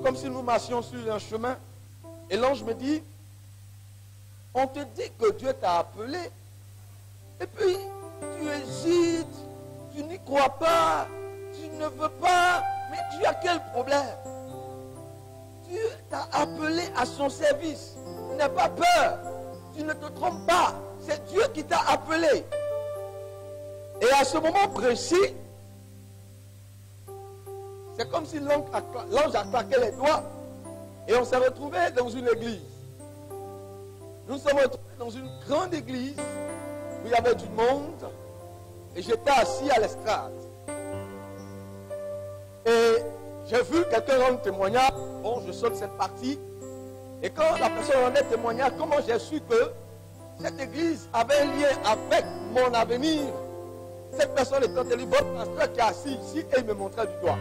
comme si nous marchions sur un chemin. Et l'ange me dit, on te dit que Dieu t'a appelé. Et puis, tu hésites, tu n'y crois pas, tu ne veux pas. Mais tu as quel problème? Dieu t'a appelé à son service. N'aie pas peur. Tu ne te trompes pas. C'est Dieu qui t'a appelé. Et à ce moment précis, c'est comme si l'ange a claqué les doigts et on s'est retrouvé dans une église. Nous sommes retrouvés dans une grande église où il y avait du monde et j'étais assis à l'estrade. Et j'ai vu quelqu'un rendre témoignage. Bon, je saute cette partie. Et quand la personne rendait témoignage, comment j'ai su que cette église avait un lien avec mon avenir? Cette personne était un votre pasteur qui est assis ici et il me montrait du doigt.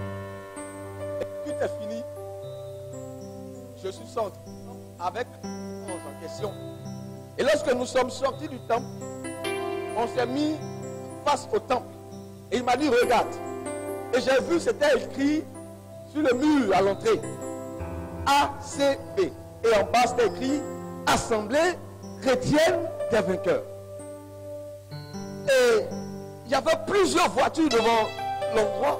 Et tout est fini. Je suis sorti avec l'ange en question. Et lorsque nous sommes sortis du temple, on s'est mis face au temple. Et il m'a dit, regarde. Et j'ai vu, c'était écrit sur le mur à l'entrée. ACB. Et en bas, c'était écrit Assemblée chrétienne des vainqueurs. Et il y avait plusieurs voitures devant l'endroit.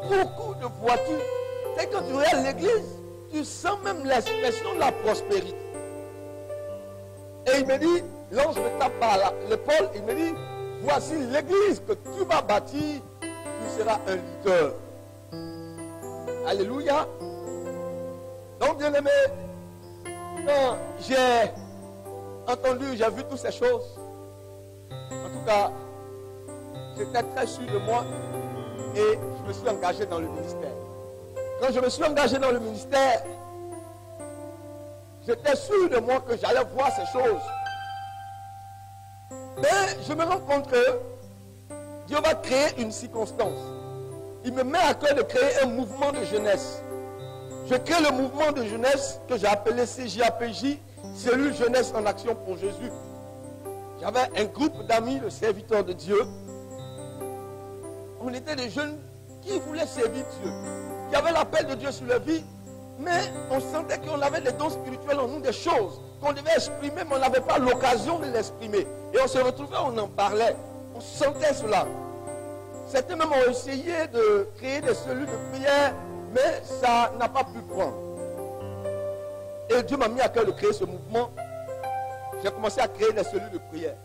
Beaucoup de voitures. Et quand tu regardes l'église, tu sens même l'expression de la prospérité. Et il me dit, l'ange me tape par l'épaule, il me dit, voici l'église que tu vas bâtir, tu seras un leader. Alléluia. Donc, bien aimé, quand j'ai entendu, j'ai vu toutes ces choses, en tout cas, j'étais très sûr de moi et je me suis engagé dans le ministère. Quand je me suis engagé dans le ministère, j'étais sûr de moi que j'allais voir ces choses. Mais je me rends compte que Dieu va créer une circonstance. Il me met à cœur de créer un mouvement de jeunesse. Je crée le mouvement de jeunesse que j'ai appelé CJAPJ, Cellule Jeunesse en Action pour Jésus. J'avais un groupe d'amis, de serviteurs de Dieu. On était des jeunes qui voulaient servir Dieu, qui avaient l'appel de Dieu sur leur vie, mais on sentait qu'on avait des dons spirituels en nous, des choses qu'on devait exprimer, mais on n'avait pas l'occasion de l'exprimer. Et on se retrouvait, on en parlait, on sentait cela. Certains même ont essayé de créer des cellules de prière, mais ça n'a pas pu prendre. Et Dieu m'a mis à cœur de créer ce mouvement. J'ai commencé à créer des cellules de prière.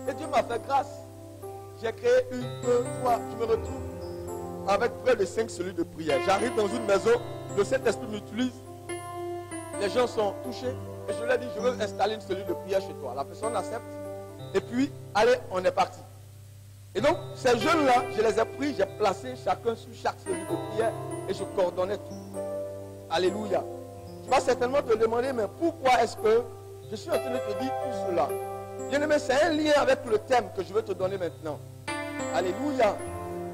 Et Dieu m'a fait grâce. J'ai créé 1, 2, 3, je me retrouve avec près de 5 cellules de prière. J'arrive dans une maison, le Saint-Esprit m'utilise, les gens sont touchés, et je leur ai dit, je veux installer une cellule de prière chez toi. La personne accepte, et puis, allez, on est parti. Et donc, ces jeunes-là, je les ai pris, j'ai placé chacun sur chaque cellule de prière, et je coordonnais tout. Alléluia. Tu vas certainement te demander, mais pourquoi est-ce que je suis en train de te dire tout cela? Bien-aimé, c'est un lien avec le thème que je vais te donner maintenant. Alléluia.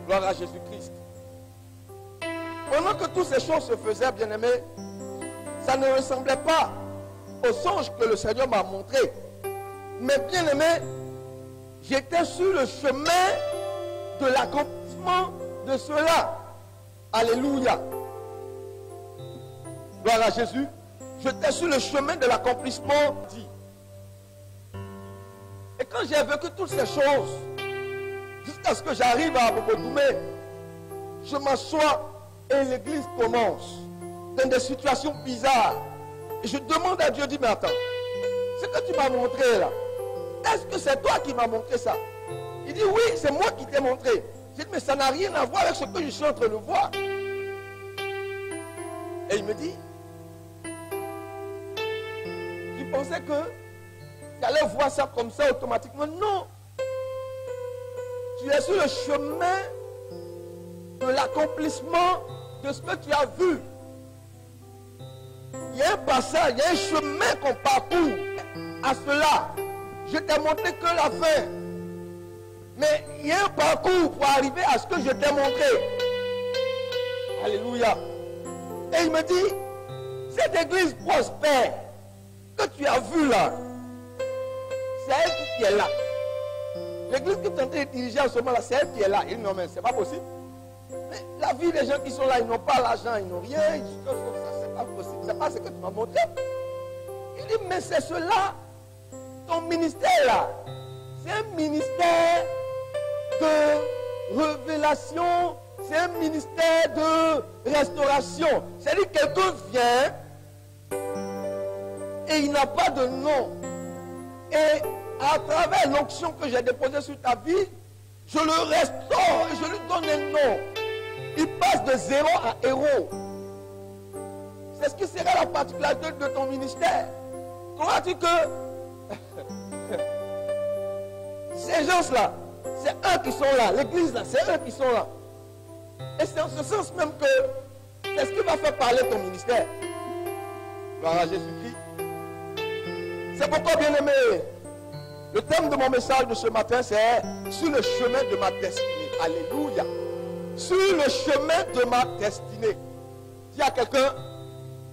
Gloire à Jésus-Christ. Pendant que toutes ces choses se faisaient, bien-aimé, ça ne ressemblait pas au songe que le Seigneur m'a montré. Mais bien-aimé, j'étais sur le chemin de l'accomplissement de cela. Alléluia. Gloire à Jésus. J'étais sur le chemin de l'accomplissement dit. Et quand j'ai vécu toutes ces choses, jusqu'à ce que j'arrive à Bobo-Doumé, je m'assois et l'église commence dans des situations bizarres. Et je demande à Dieu, dis, mais attends, ce que tu m'as montré là, est-ce que c'est toi qui m'as montré ça? Il dit, oui, c'est moi qui t'ai montré. J'ai dit, mais ça n'a rien à voir avec ce que je suis en train de voir. Et il me dit, tu pensais que tu allais voir ça comme ça automatiquement? Non. Tu es sur le chemin de l'accomplissement de ce que tu as vu. Il y a un passage, il y a un chemin qu'on parcourt à cela. Je t'ai montré que la fin. Mais il y a un parcours pour arriver à ce que je t'ai montré. Alléluia. Et il me dit, cette église prospère que tu as vue là, c'est elle qui est là. L'église que tu es en train de diriger en ce moment là, c'est elle qui est là. Il dit, non mais c'est pas possible. Mais la vie des gens qui sont là, ils n'ont pas l'argent, ils n'ont rien. Ça, c'est pas pas ce que tu m'as montré. Il dit, mais c'est cela, ton ministère là. C'est un ministère de révélation, c'est un ministère de restauration. C'est-à-dire que quelqu'un vient et il n'a pas de nom. Et à travers l'onction que j'ai déposée sur ta vie, je le restaure et je lui donne un nom. Il passe de zéro à héros. C'est ce qui sera la particularité de ton ministère. Crois-tu que ces gens-là, c'est eux qui sont là. L'église là, c'est eux qui sont là. Et c'est en ce sens même que c'est ce qui va faire parler ton ministère. Gloire à Jésus-Christ. C'est pourquoi, bien aimé, le thème de mon message de ce matin, c'est sur le chemin de ma destinée. Alléluia. Sur le chemin de ma destinée. Dis à quelqu'un,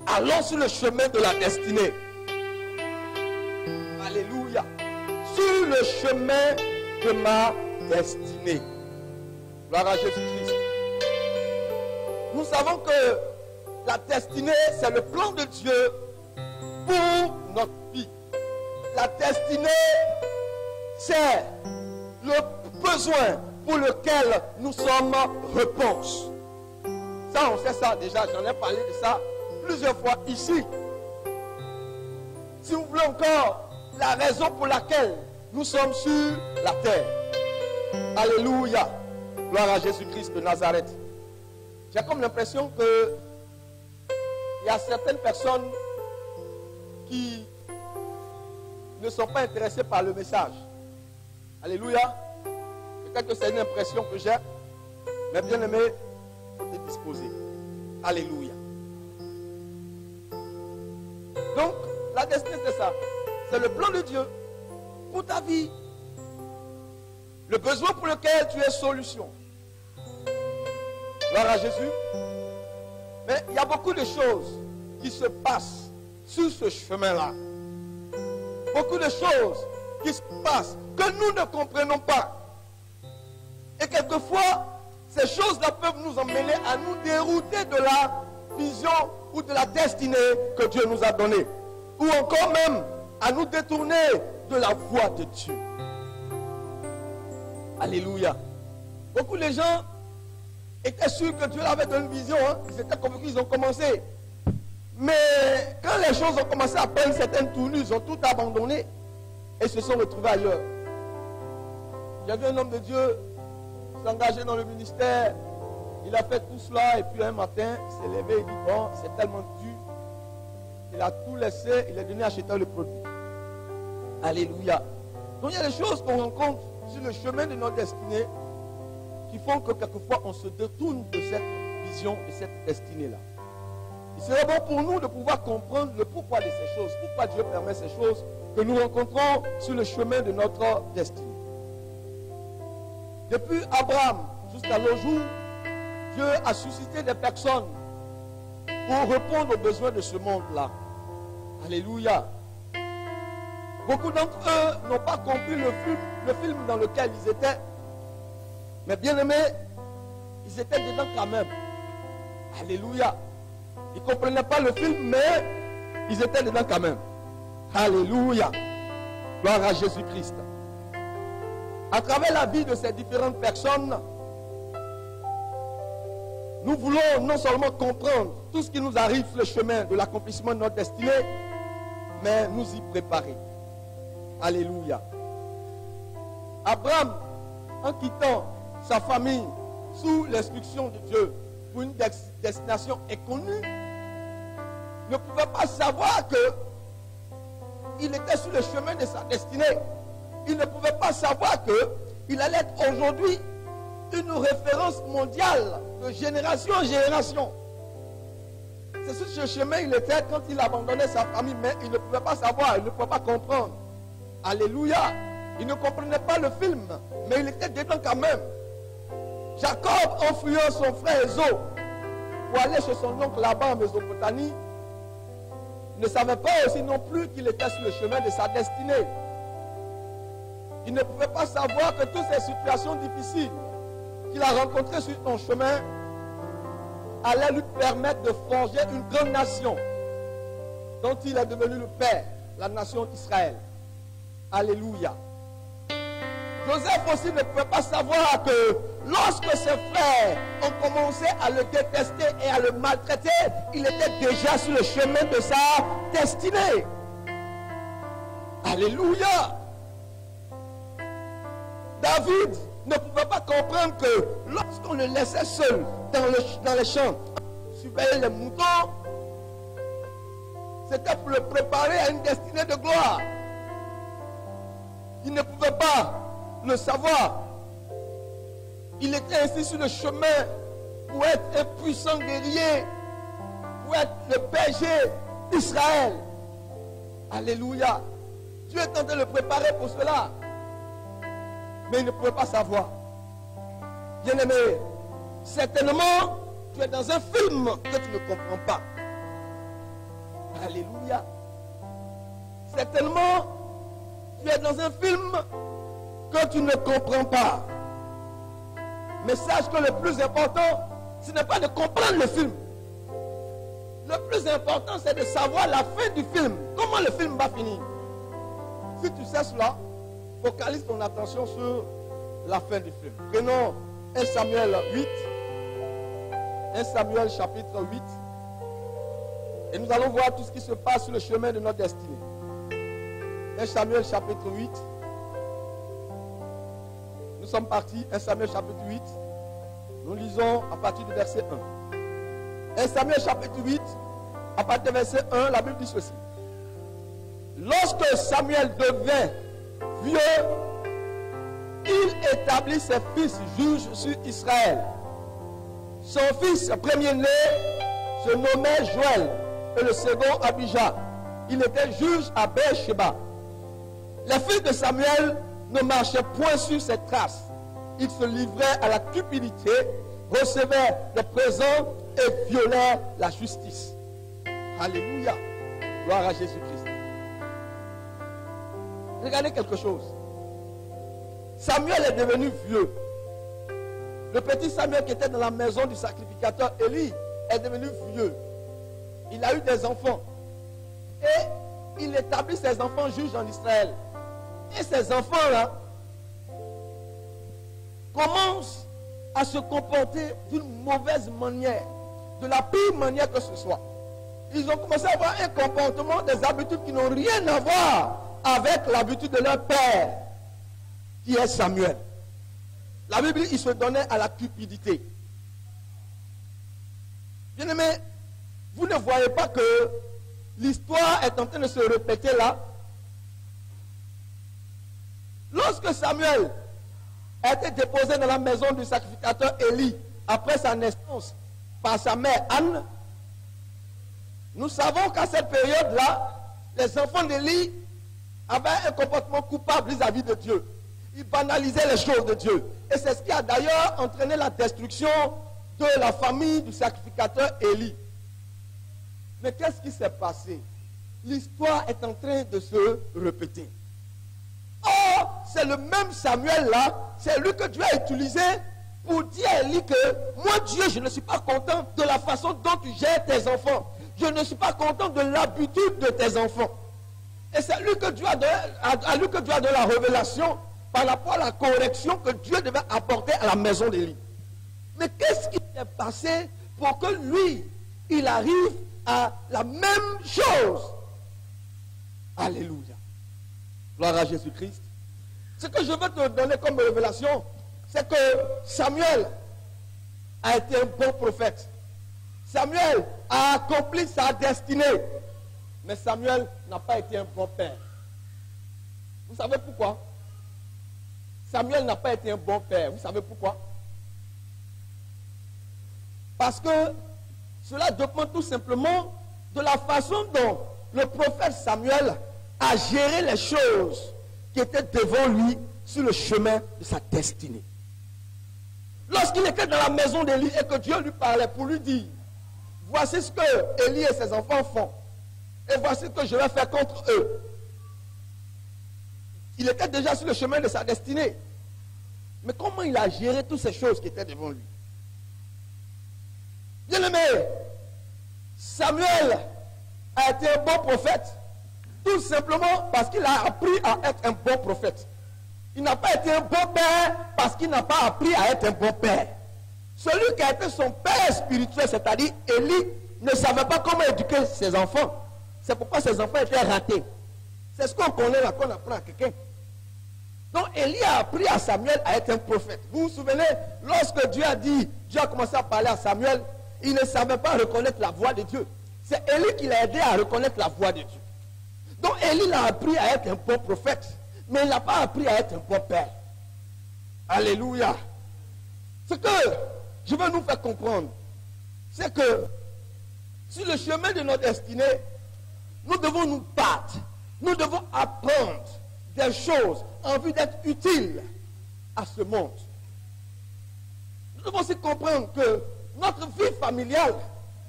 allons sur le chemin de la destinée. Alléluia. Sur le chemin de ma destinée. Gloire à Jésus-Christ. Nous savons que la destinée, c'est le plan de Dieu pour notre vie. La destinée, c'est le besoin pour lequel nous sommes réponse. Ça, on sait ça déjà. J'en ai parlé de ça plusieurs fois ici. Si vous voulez encore la raison pour laquelle nous sommes sur la terre. Alléluia. Gloire à Jésus-Christ de Nazareth. J'ai comme l'impression que il y a certaines personnes qui ne sont pas intéressées par le message. Alléluia. Peut-être que c'est une impression que j'ai, mais bien aimé, il faut être disposé. Alléluia. Donc, la destinée, c'est ça. C'est le plan de Dieu pour ta vie. Le besoin pour lequel tu es solution. Gloire à Jésus. Mais il y a beaucoup de choses qui se passent sur ce chemin-là. Beaucoup de choses qui se passent que nous ne comprenons pas. Et quelquefois, ces choses-là peuvent nous emmener à nous dérouter de la vision ou de la destinée que Dieu nous a donnée. Ou encore même à nous détourner de la voie de Dieu. Alléluia. Beaucoup de gens étaient sûrs que Dieu avait donné une vision. Ils étaient convaincus, ils ont commencé. Mais quand les choses ont commencé à prendre certaines tournures, ils ont tout abandonné et se sont retrouvés ailleurs. J'ai vu un homme de Dieu s'engager dans le ministère. Il a fait tout cela et puis un matin, il s'est levé et dit, bon, c'est tellement dur. Il a tout laissé, il est devenu acheteur de produits. Alléluia. Donc il y a des choses qu'on rencontre sur le chemin de notre destinée qui font que quelquefois on se détourne de cette vision, de cette destinée-là. Il serait bon pour nous de pouvoir comprendre le pourquoi de ces choses, pourquoi Dieu permet ces choses que nous rencontrons sur le chemin de notre destinée. Depuis Abraham jusqu'à nos jours, Dieu a suscité des personnes pour répondre aux besoins de ce monde-là. Alléluia. Beaucoup d'entre eux n'ont pas compris le film dans lequel ils étaient. Mais bien aimés, ils étaient dedans quand même. Alléluia. Ils ne comprenaient pas le film, mais ils étaient dedans quand même. Alléluia. Gloire à Jésus-Christ. À travers la vie de ces différentes personnes, nous voulons non seulement comprendre tout ce qui nous arrive sur le chemin de l'accomplissement de notre destinée, mais nous y préparer. Alléluia. Abraham, en quittant sa famille sous l'instruction de Dieu pour une destination inconnue, ne pouvait pas savoir qu'il était sur le chemin de sa destinée. Il ne pouvait pas savoir qu'il allait être aujourd'hui une référence mondiale de génération en génération. C'est sur ce chemin il était quand il abandonnait sa famille, mais il ne pouvait pas savoir, il ne pouvait pas comprendre. Alléluia. Il ne comprenait pas le film, mais il était dedans quand même. Jacob, en fuyant son frère Ésaü pour aller chez son oncle là-bas en Mésopotamie, ne savait pas aussi non plus qu'il était sur le chemin de sa destinée. Il ne pouvait pas savoir que toutes ces situations difficiles qu'il a rencontrées sur son chemin allaient lui permettre de forger une grande nation dont il est devenu le père, la nation d'Israël. Alléluia. Joseph aussi ne pouvait pas savoir que lorsque ses frères ont commencé à le détester et à le maltraiter, il était déjà sur le chemin de sa destinée. Alléluia. David ne pouvait pas comprendre que lorsqu'on le laissait seul dans les champs, surveiller les moutons, c'était pour le préparer à une destinée de gloire. Il ne pouvait pas le savoir. Il était ainsi sur le chemin pour être un puissant guerrier, pour être le berger d'Israël. Alléluia. Dieu est en train de le préparer pour cela. Mais il ne pouvait pas savoir. Bien-aimé, certainement, tu es dans un film que tu ne comprends pas. Alléluia. Certainement, tu es dans un film que tu ne comprends pas. Mais sache que le plus important, ce n'est pas de comprendre le film. Le plus important, c'est de savoir la fin du film. Comment le film va finir. Si tu sais cela, focalise ton attention sur la fin du film. Prenons 1 Samuel 8. 1 Samuel chapitre 8. Et nous allons voir tout ce qui se passe sur le chemin de notre destinée. 1 Samuel chapitre 8. Nous sommes partis, 1 Samuel chapitre 8. Nous lisons à partir du verset 1. 1 Samuel chapitre 8, à partir du verset 1, la Bible dit ceci. Lorsque Samuel devint vieux, il établit ses fils juges sur Israël. Son fils premier-né se nommait Joël et le second Abijah. Il était juge à Beersheba. Les fils de Samuel ne marchaient point sur ses traces. Ils se livraient à la cupidité, recevaient des présents et violaient la justice. Alléluia. Gloire à Jésus-Christ. Regardez quelque chose. Samuel est devenu vieux. Le petit Samuel qui était dans la maison du sacrificateur Élie est devenu vieux. Il a eu des enfants. Et il établit ses enfants juges en Israël. Et ces enfants-là commencent à se comporter d'une mauvaise manière, de la pire manière que ce soit. Ils ont commencé à avoir un comportement, des habitudes qui n'ont rien à voir avec l'habitude de leur père, qui est Samuel. La Bible dit qu'il se donnait à la cupidité. Bien-aimés, vous ne voyez pas que l'histoire est en train de se répéter là? Lorsque Samuel a été déposé dans la maison du sacrificateur Élie après sa naissance par sa mère Anne, nous savons qu'à cette période-là, les enfants d'Élie avaient un comportement coupable vis-à-vis de Dieu. Ils banalisaient les choses de Dieu. Et c'est ce qui a d'ailleurs entraîné la destruction de la famille du sacrificateur Élie. Mais qu'est-ce qui s'est passé? L'histoire est en train de se répéter. Or, c'est le même Samuel-là, c'est lui que Dieu a utilisé pour dire à Élie que moi, Dieu, je ne suis pas content de la façon dont tu gères tes enfants. Je ne suis pas content de l'habitude de tes enfants. Et c'est lui que Dieu a donné la révélation par rapport à la correction que Dieu devait apporter à la maison d'Élie. Mais qu'est-ce qui s'est passé pour que lui, il arrive à la même chose? Alléluia. Gloire à Jésus-Christ. Ce que je veux te donner comme révélation, c'est que Samuel a été un bon prophète. Samuel a accompli sa destinée. Mais Samuel n'a pas été un bon père. Vous savez pourquoi? Samuel n'a pas été un bon père. Vous savez pourquoi? Parce que cela dépend tout simplement de la façon dont le prophète Samuel a géré les choses qui étaient devant lui sur le chemin de sa destinée. Lorsqu'il était dans la maison d'Élie et que Dieu lui parlait pour lui dire, voici ce que Élie et ses enfants font, et voici ce que je vais faire contre eux. Il était déjà sur le chemin de sa destinée. Mais comment il a géré toutes ces choses qui étaient devant lui? Bien-aimé, Samuel a été un bon prophète? Tout simplement parce qu'il a appris à être un bon prophète. Il n'a pas été un bon père parce qu'il n'a pas appris à être un bon père. Celui qui a été son père spirituel, c'est-à-dire Élie, ne savait pas comment éduquer ses enfants. C'est pourquoi ses enfants étaient ratés. C'est ce qu'on connaît là, qu'on apprend à quelqu'un. Donc Élie a appris à Samuel à être un prophète. Vous vous souvenez, lorsque Dieu a commencé à parler à Samuel, il ne savait pas reconnaître la voix de Dieu. C'est Élie qui l'a aidé à reconnaître la voix de Dieu. Donc Élie l'a appris à être un bon prophète, mais il n'a pas appris à être un bon père. Alléluia. Ce que je veux nous faire comprendre, c'est que sur le chemin de notre destinée, nous devons nous battre. Nous devons apprendre des choses en vue d'être utiles à ce monde. Nous devons aussi comprendre que notre vie familiale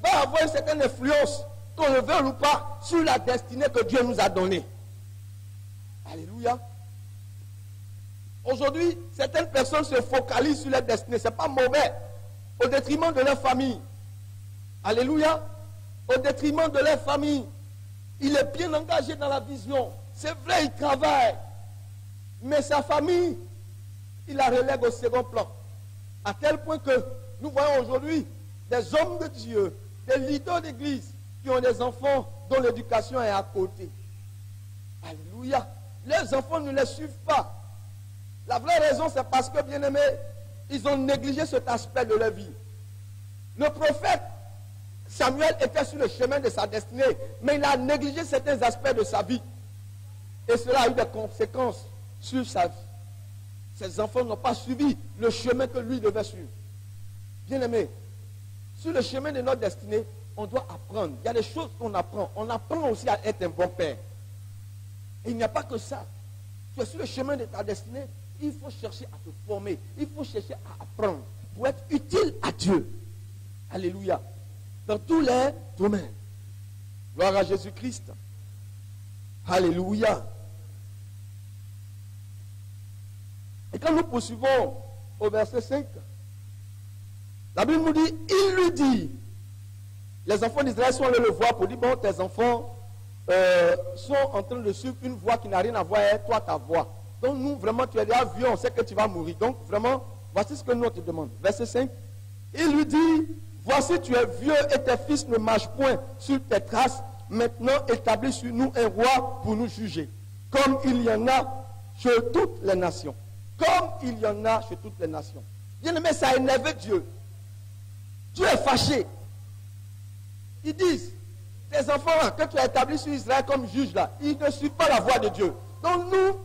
va avoir une certaine influence, qu'on le veuille ou pas, sur la destinée que Dieu nous a donnée. Alléluia. Aujourd'hui, certaines personnes se focalisent sur leur destinée. Ce n'est pas mauvais. Au détriment de leur famille. Alléluia. Au détriment de leur famille. Il est bien engagé dans la vision. C'est vrai, il travaille. Mais sa famille, il la relègue au second plan. À tel point que nous voyons aujourd'hui des hommes de Dieu, des leaders d'église qui ont des enfants dont l'éducation est à côté. Alléluia. Les enfants ne les suivent pas. La vraie raison, c'est parce que, bien aimés, ils ont négligé cet aspect de leur vie. Le prophète Samuel était sur le chemin de sa destinée, mais il a négligé certains aspects de sa vie. Et cela a eu des conséquences sur sa vie. Ses enfants n'ont pas suivi le chemin que lui devait suivre. Bien aimé, sur le chemin de notre destinée, on doit apprendre. Il y a des choses qu'on apprend. On apprend aussi à être un bon père. Et il n'y a pas que ça. Tu es sur le chemin de ta destinée, il faut chercher à te former. Il faut chercher à apprendre pour être utile à Dieu. Alléluia. Dans tous les domaines. Gloire à Jésus-Christ. Alléluia. Et quand nous poursuivons au verset 5, la Bible nous dit, il lui dit, les enfants d'Israël sont allés le voir pour dire, bon, tes enfants sont en train de suivre une voie qui n'a rien à voir avec toi, ta voix. Donc nous, vraiment, tu es déjà vieux, on sait que tu vas mourir. Donc vraiment, voici ce que nous on te demande. Verset 5, il lui dit, voici tu es vieux et tes fils ne marchent point sur tes traces. Maintenant établis sur nous un roi pour nous juger. Comme il y en a chez toutes les nations. Comme il y en a chez toutes les nations. Bien aimé, ça a énervé Dieu. Dieu est fâché. Ils disent, tes enfants là, que tu as établis sur Israël comme juge là, ils ne suivent pas la voie de Dieu. Donc nous,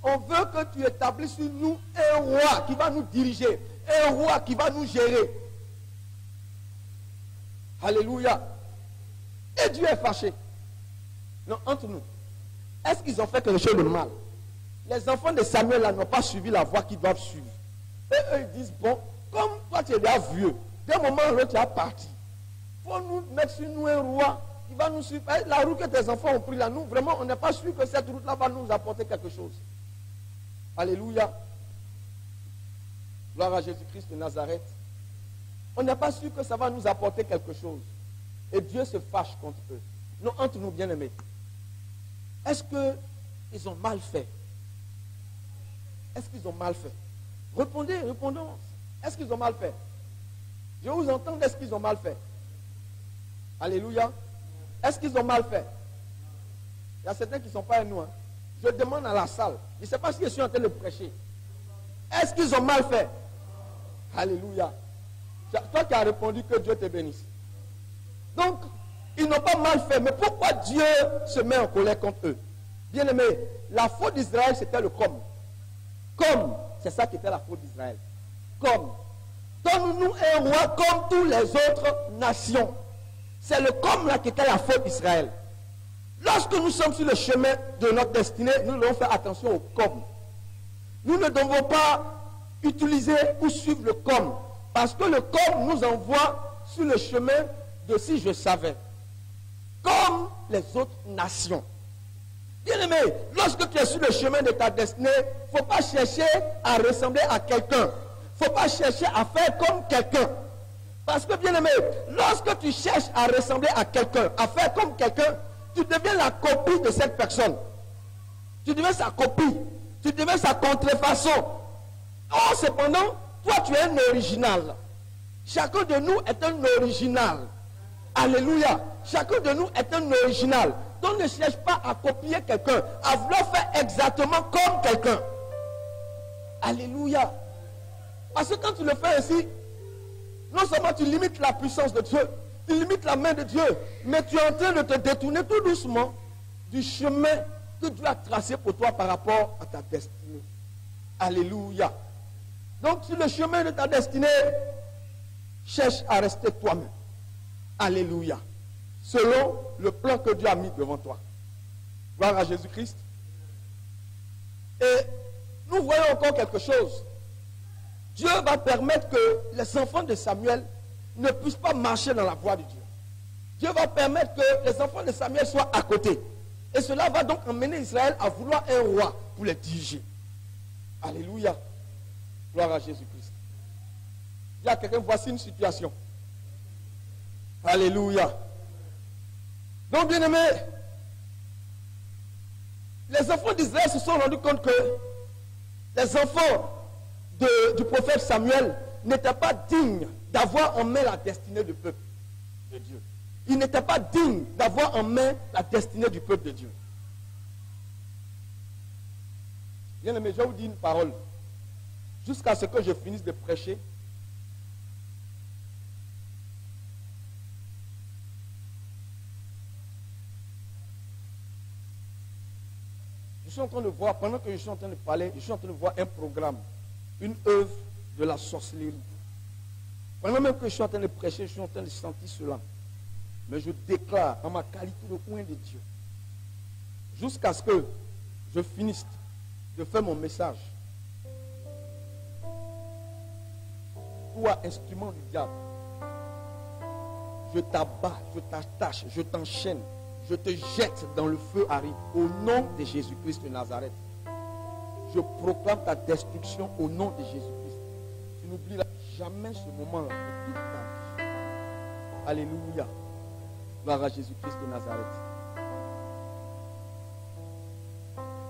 on veut que tu établisses sur nous un roi qui va nous diriger. Un roi qui va nous gérer. Alléluia. Et Dieu est fâché. Non, entre nous. Est-ce qu'ils ont fait quelque chose de mal? Les enfants de Samuel là n'ont pas suivi la voie qu'ils doivent suivre. Et eux ils disent, bon, comme toi tu es déjà vieux, d'un moment à l'autre tu es parti. Il faut nous mettre sur nous un roi qui va nous suivre. La route que tes enfants ont pris là, nous vraiment on n'est pas sûr que cette route là va nous apporter quelque chose. Alléluia. Gloire à Jésus-Christ de Nazareth. On n'est pas sûr que ça va nous apporter quelque chose. Et Dieu se fâche contre eux. Non, entre nous bien-aimés. Est-ce qu'ils ont mal fait? Est-ce qu'ils ont mal fait? Répondez, répondons. Est-ce qu'ils ont mal fait? Je vous entends, est-ce qu'ils ont mal fait? Alléluia. Est-ce qu'ils ont mal fait? Il y a certains qui ne sont pas à nous. Hein. Je demande à la salle. Je ne sais pas si je suis en train de prêcher. Est-ce qu'ils ont mal fait? Alléluia. Toi qui as répondu que Dieu te bénisse. Donc, ils n'ont pas mal fait. Mais pourquoi Dieu se met en colère contre eux? Bien aimé, la faute d'Israël, c'était le comme. Comme, c'est ça qui était la faute d'Israël. Comme. Donne-nous un roi comme toutes les autres nations. C'est le comme là qui était la faute d'Israël. Lorsque nous sommes sur le chemin de notre destinée, nous devons faire attention au comme. Nous ne devons pas utiliser ou suivre le comme. Parce que le comme nous envoie sur le chemin de si je savais. Comme les autres nations. Bien aimé, lorsque tu es sur le chemin de ta destinée, il ne faut pas chercher à ressembler à quelqu'un. Il ne faut pas chercher à faire comme quelqu'un. Parce que, bien aimé, lorsque tu cherches à ressembler à quelqu'un, à faire comme quelqu'un, tu deviens la copie de cette personne. Tu deviens sa copie. Tu deviens sa contrefaçon. Or, cependant, toi, tu es un original. Chacun de nous est un original. Alléluia. Chacun de nous est un original. Donc, ne cherche pas à copier quelqu'un, à vouloir faire exactement comme quelqu'un. Alléluia. Parce que quand tu le fais ainsi, non seulement tu limites la puissance de Dieu, tu limites la main de Dieu, mais tu es en train de te détourner tout doucement du chemin que Dieu a tracé pour toi par rapport à ta destinée. Alléluia. Donc sur le chemin de ta destinée, cherche à rester toi-même. Alléluia. Selon le plan que Dieu a mis devant toi. Gloire à Jésus-Christ. Et nous voyons encore quelque chose. Dieu va permettre que les enfants de Samuel ne puissent pas marcher dans la voie de Dieu. Dieu va permettre que les enfants de Samuel soient à côté. Et cela va donc emmener Israël à vouloir un roi pour les diriger. Alléluia. Gloire à Jésus-Christ. Il y a quelqu'un, voici une situation. Alléluia. Donc, bien aimé, les enfants d'Israël se sont rendus compte que les enfants du prophète Samuel n'étaient pas dignes d'avoir en main la destinée du peuple de Dieu. Ils n'étaient pas dignes d'avoir en main la destinée du peuple de Dieu. Bien aimé, je vais vous dire une parole. Jusqu'à ce que je finisse de prêcher. Je suis en train de voir, pendant que je suis en train de parler, je suis en train de voir un programme, une œuvre de la sorcellerie. Pendant même que je suis en train de prêcher, je suis en train de sentir cela. Mais je déclare en ma qualité de oint de Dieu, jusqu'à ce que je finisse de faire mon message. Toi, instrument du diable, je t'abats, je t'attache, je t'enchaîne, je te jette dans le feu aride au nom de Jésus-Christ de Nazareth. Je proclame ta destruction au nom de Jésus-Christ. Tu n'oublieras jamais ce moment-là de toute ta vie. Alléluia. Gloire à Jésus-Christ de Nazareth.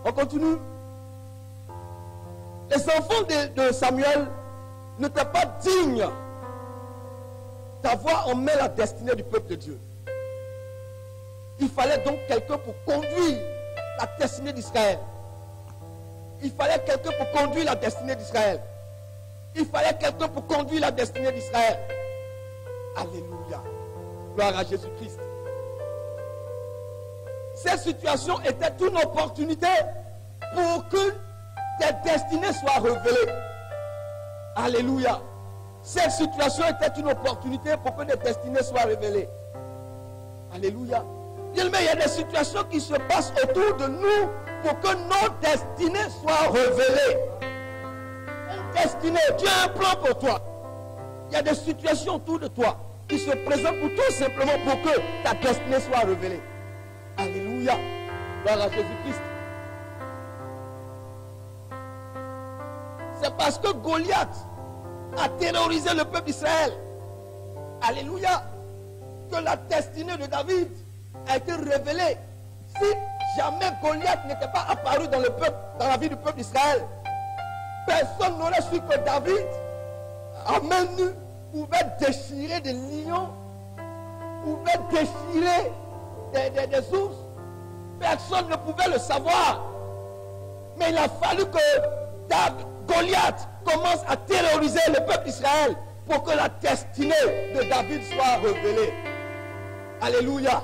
On continue. Les enfants de Samuel n'étaient pas dignes d'avoir en main la destinée du peuple de Dieu. Il fallait donc quelqu'un pour conduire la destinée d'Israël. Il fallait quelqu'un pour conduire la destinée d'Israël. Il fallait quelqu'un pour conduire la destinée d'Israël. Alléluia. Gloire à Jésus-Christ. Cette situation était une opportunité pour que des destinées soient révélées. Alléluia. Cette situation était une opportunité pour que des destinées soient révélées. Alléluia. Bien aimé, il y a des situations qui se passent autour de nous pour que nos destinées soient révélées. Une destinée, Dieu a un plan pour toi. Il y a des situations autour de toi qui se présentent pour tout simplement pour que ta destinée soit révélée. Alléluia. Gloire à Jésus-Christ. C'est parce que Goliath a terrorisé le peuple d'Israël. Alléluia. Que la destinée de David a été révélée. Si jamais Goliath n'était pas apparu dans le peuple, dans la vie du peuple d'Israël, personne n'aurait su que David, à main nue, pouvait déchirer des lions, pouvait déchirer des ours. Personne ne pouvait le savoir. Mais il a fallu que Goliath commence à terroriser le peuple d'Israël pour que la destinée de David soit révélée. Alléluia.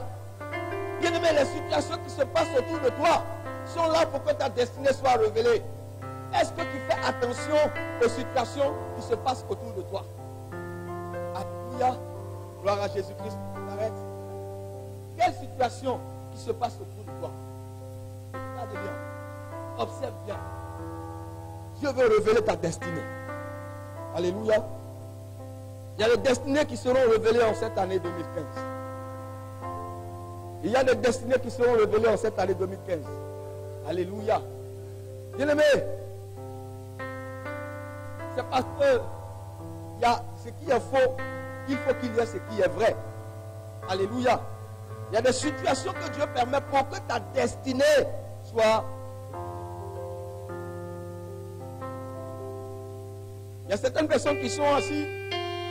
Bien-aimé, les situations qui se passent autour de toi sont là pour que ta destinée soit révélée. Est-ce que tu fais attention aux situations qui se passent autour de toi? Alléluia. Gloire à Jésus-Christ. Arrête. Quelle situation qui se passe autour de toi? Regarde bien. Observe bien. Dieu veut révéler ta destinée. Alléluia. Il y a des destinées qui seront révélées en cette année 2015. Il y a des destinées qui seront révélées en cette année 2015. Alléluia. Bien-aimé, c'est parce que il y a ce qui est faux il faut qu'il y ait ce qui est vrai. Alléluia. Il y a des situations que Dieu permet pour que ta destinée soit. Il y a certaines personnes qui sont assises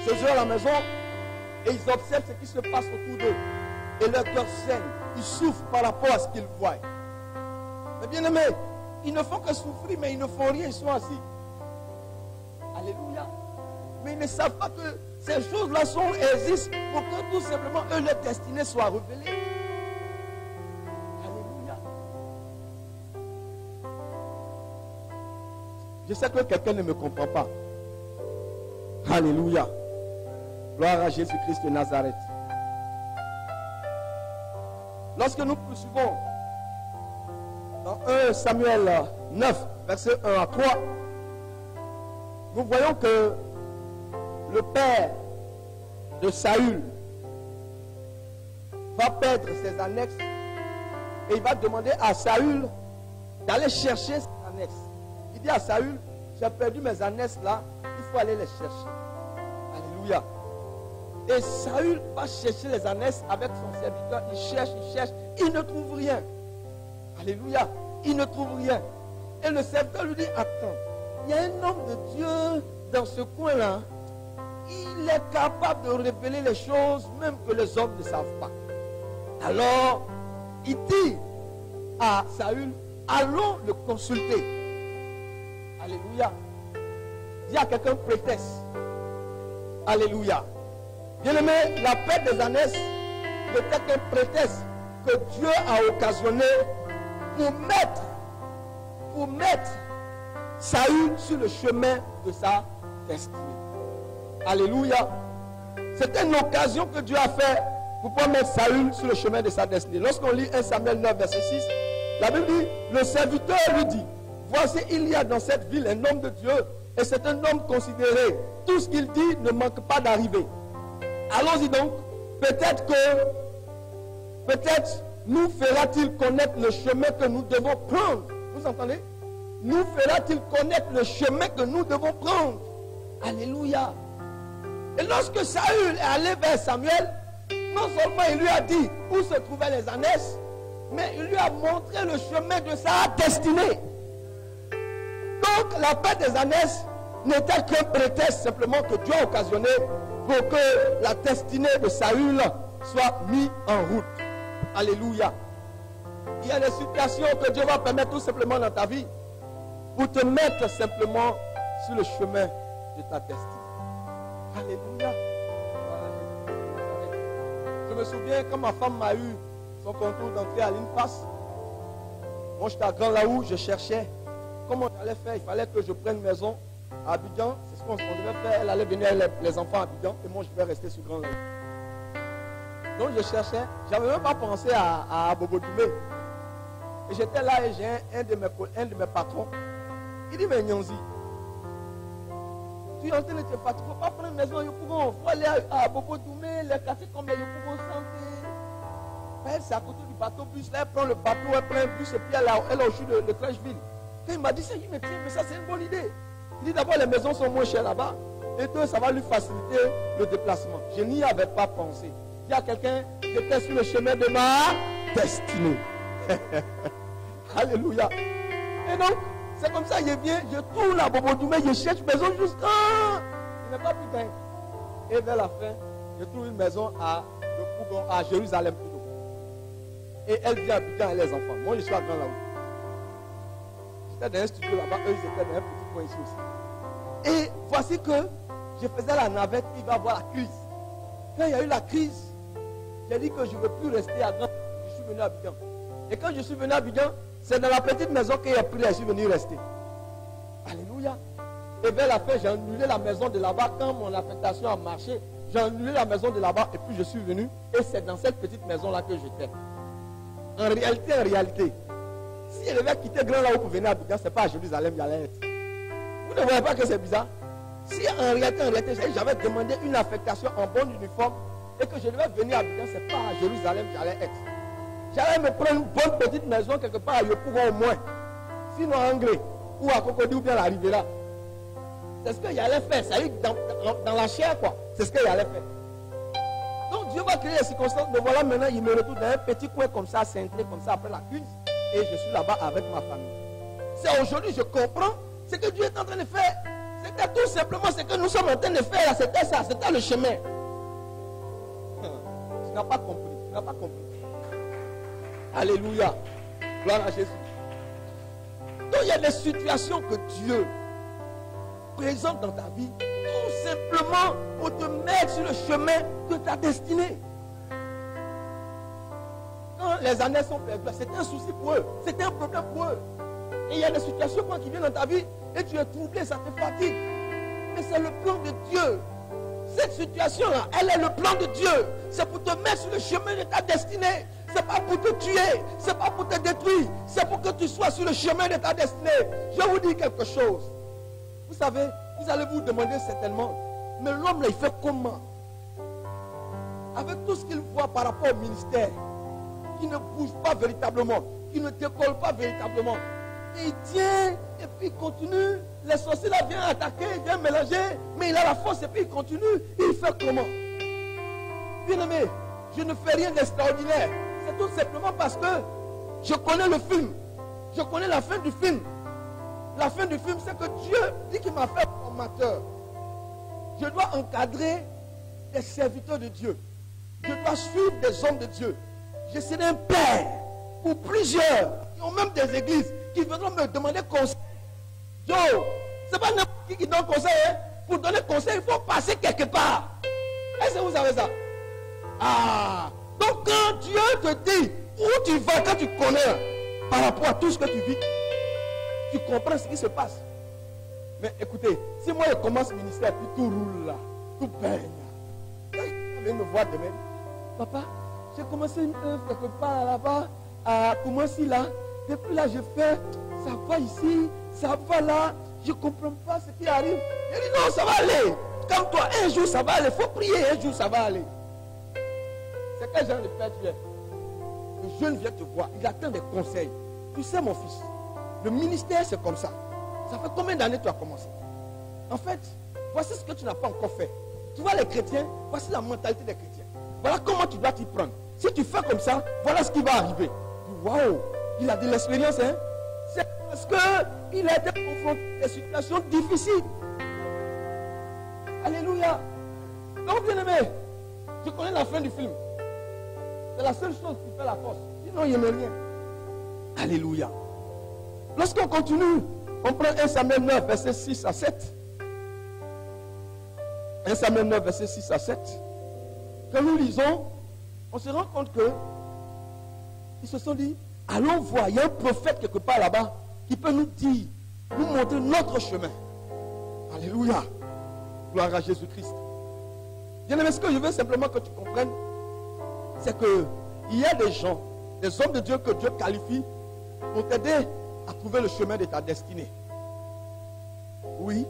chez eux à la maison et ils observent ce qui se passe autour d'eux. Et leur cœur saigne. Ils souffrent par rapport à ce qu'ils voient. Mais bien aimés, ils ne font que souffrir, mais ils ne font rien, ils sont assis. Alléluia. Mais ils ne savent pas que ces choses-là existent pour que tout simplement eux, leur destinée soit révélée. Alléluia. Je sais que quelqu'un ne me comprend pas. Alléluia. Gloire à Jésus-Christ de Nazareth. Lorsque nous poursuivons dans 1 Samuel 9, verset 1 à 3, nous voyons que le père de Saül va perdre ses annexes et il va demander à Saül d'aller chercher ses annexes. Il dit à Saül, j'ai perdu mes annexes là, il faut aller les chercher. Alléluia. Et Saül va chercher les annexes avec son serviteur, il cherche, il ne trouve rien. Alléluia, il ne trouve rien. Et le serviteur lui dit, attends, il y a un homme de Dieu dans ce coin-là, il est capable de révéler les choses même que les hommes ne savent pas. Alors, il dit à Saül, allons le consulter. Alléluia. Dis à quelqu'un prétexte. Alléluia. Bien-aimé, la perte des annexes peut être un prétexte que Dieu a occasionné pour mettre Saül sur le chemin de sa destinée. Alléluia. C'est une occasion que Dieu a fait pour pouvoir mettre Saül sur le chemin de sa destinée. Lorsqu'on lit 1 Samuel 9, verset 6, la Bible dit, le serviteur lui dit, voici, il y a dans cette ville un homme de Dieu, et c'est un homme considéré. Tout ce qu'il dit ne manque pas d'arriver. Allons-y donc. Peut-être nous fera-t-il connaître le chemin que nous devons prendre. Vous entendez? Nous fera-t-il connaître le chemin que nous devons prendre. Alléluia. Et lorsque Saül est allé vers Samuel, non seulement il lui a dit où se trouvaient les annexes, mais il lui a montré le chemin de sa destinée. Donc la perte des annexes n'était qu'un prétexte simplement que Dieu a occasionné pour que la destinée de Saül soit mise en route. Alléluia. Il y a des situations que Dieu va permettre tout simplement dans ta vie pour te mettre simplement sur le chemin de ta destinée. Alléluia. Je me souviens quand ma femme m'a eu son concours d'entrée à l'INPAS. Moi j'étais à Grand Laou, je cherchais comment j'allais faire. Il fallait que je prenne une maison à Abidjan. C'est ce qu'on devait faire. Elle allait venir avec les enfants à Abidjan et moi je vais rester sur Grand Laou. Donc je cherchais, je n'avais même pas pensé à Bobo Doumé. Et j'étais là et j'ai un de mes patrons. Il dit, mais Nyanzi, tu es en train de te fatiguer, il ne faut pas prendre une maison à Yopougon. Il faut aller à Bobo Doumé, les quartiers comme les Yopougon Santé. Elle, c'est à côté du bateau bus. Là, elle prend le bateau, elle prend un bus et puis elle est au sud de Crècheville. Quand il m'a dit ça, il me dit, mais ça c'est une bonne idée. Il dit d'abord, les maisons sont moins chères là-bas. Et deux, ça va lui faciliter le déplacement. Je n'y avais pas pensé. Il y a quelqu'un qui était sur le chemin de ma destinée. Alléluia. Et donc, c'est comme ça, je viens, je tourne à Bobo Doumé, je cherche une maison jusqu'à... Il n'est pas plus dingue. Et vers la fin, je trouve une maison à Jérusalem. Et elle vient à Abidjan et les enfants. Moi, je suis à Grand Laou. J'étais dans un studio là-bas, eux, ils étaient dans un petit coin ici aussi. Et voici que je faisais la navette, il va y avoir la crise. Quand il y a eu la crise, j'ai dit que je ne veux plus rester à Grand. Je suis venu à Abidjan. Et quand je suis venu à Abidjan, c'est dans la petite maison qu'il y a pris, je suis venu rester. Alléluia. Et vers la fin, j'ai annulé la maison de là-bas. Quand mon affectation a marché, j'ai annulé la maison de là-bas et puis je suis venu. Et c'est dans cette petite maison-là que j'étais. En réalité, si je devais quitter Grand Laou pour venir à Abidjan, ce n'est pas à Jérusalem, j'allais être. Vous ne voyez pas que c'est bizarre? Si en réalité, j'avais demandé une affectation en bon uniforme et que je devais venir à Abidjan, ce n'est pas à Jérusalem que j'allais être. J'allais me prendre une bonne petite maison quelque part à Yopougon au moins. Sinon à Anglais ou à Cocody ou bien à la Riviera. C'est ce qu'il allait faire. Ça y est, dans la chair quoi. C'est ce qu'il allait faire. Dieu va créer les circonstances. Mais voilà, maintenant, il me retrouve dans un petit coin comme ça, cintré comme ça, après la cuisse. Et je suis là-bas avec ma famille. C'est aujourd'hui, je comprends ce que Dieu est en train de faire. C'était tout simplement ce que nous sommes en train de faire. C'était ça, c'était le chemin. Tu n'as pas compris. Tu n'as pas compris. Alléluia. Gloire à Jésus. Donc il y a des situations que Dieu présente dans ta vie, tout simplement pour te mettre sur le chemin de ta destinée. Quand les années sont perdues, c'est un souci pour eux, c'est un problème pour eux. Et il y a des situations qui viennent dans ta vie et tu es troublé, ça te fatigue. Mais c'est le plan de Dieu. Cette situation-là, elle est le plan de Dieu. C'est pour te mettre sur le chemin de ta destinée. Ce n'est pas pour te tuer, ce n'est pas pour te détruire. C'est pour que tu sois sur le chemin de ta destinée. Je vous dis quelque chose. Vous savez, vous allez vous demander certainement, mais l'homme là, il fait comment? Avec tout ce qu'il voit par rapport au ministère, qui ne bouge pas véritablement, qui ne décolle pas véritablement. Et il tient, et puis il continue. Les sorciers là viennent attaquer, ils viennent mélanger, mais il a la force et puis il continue. Et il fait comment? Bien aimé, je ne fais rien d'extraordinaire. C'est tout simplement parce que je connais le film. Je connais la fin du film. La fin du film, c'est que Dieu dit qu'il m'a fait formateur. Je dois encadrer des serviteurs de Dieu. Je dois suivre des hommes de Dieu. Je serai un père pour plusieurs qui ont même des églises qui viendront me demander conseil. Yo, c'est pas n'importe qui donne conseil. Hein. Pour donner conseil, il faut passer quelque part. Est-ce que vous savez ça? Ah, donc quand Dieu te dit où tu vas, quand tu connais par rapport à tout ce que tu vis, tu comprends ce qui se passe. Mais écoutez, si moi je commence le ministère, puis tout roule là, tout baigne là, je vais me voir demain. Papa, j'ai commencé une œuvre quelque part là-bas, à commencer là. Depuis là, je fais, ça va ici, ça va là. Je ne comprends pas ce qui arrive. Il dit non, ça va aller. Comme toi, un jour ça va aller. Il faut prier, un jour ça va aller. C'est quel genre de père tu es? Le jeune vient te voir, il attend des conseils. Tu sais, mon fils, le ministère c'est comme ça. Ça fait combien d'années tu as commencé? En fait, voici ce que tu n'as pas encore fait. Tu vois les chrétiens, voici la mentalité des chrétiens. Voilà comment tu dois t'y prendre. Si tu fais comme ça, voilà ce qui va arriver. Waouh, il a de l'expérience, hein? C'est parce qu'il a été confronté à des situations difficiles. Alléluia. Donc, bien aimé, je connais la fin du film. C'est la seule chose qui fait la force. Sinon, il n'y a rien. Alléluia. Lorsqu'on continue, on prend 1 Samuel 9, verset 6 à 7. 1 Samuel 9, verset 6 à 7. Quand nous lisons, on se rend compte que ils se sont dit, allons voir, il y a un prophète quelque part là-bas qui peut nous dire, nous montrer notre chemin. Alléluia. Gloire à Jésus-Christ. Bien aimé, ce que je veux simplement que tu comprennes, c'est qu'il y a des gens, des hommes de Dieu que Dieu qualifie pour t'aider à trouver le chemin de ta destinée. Oui,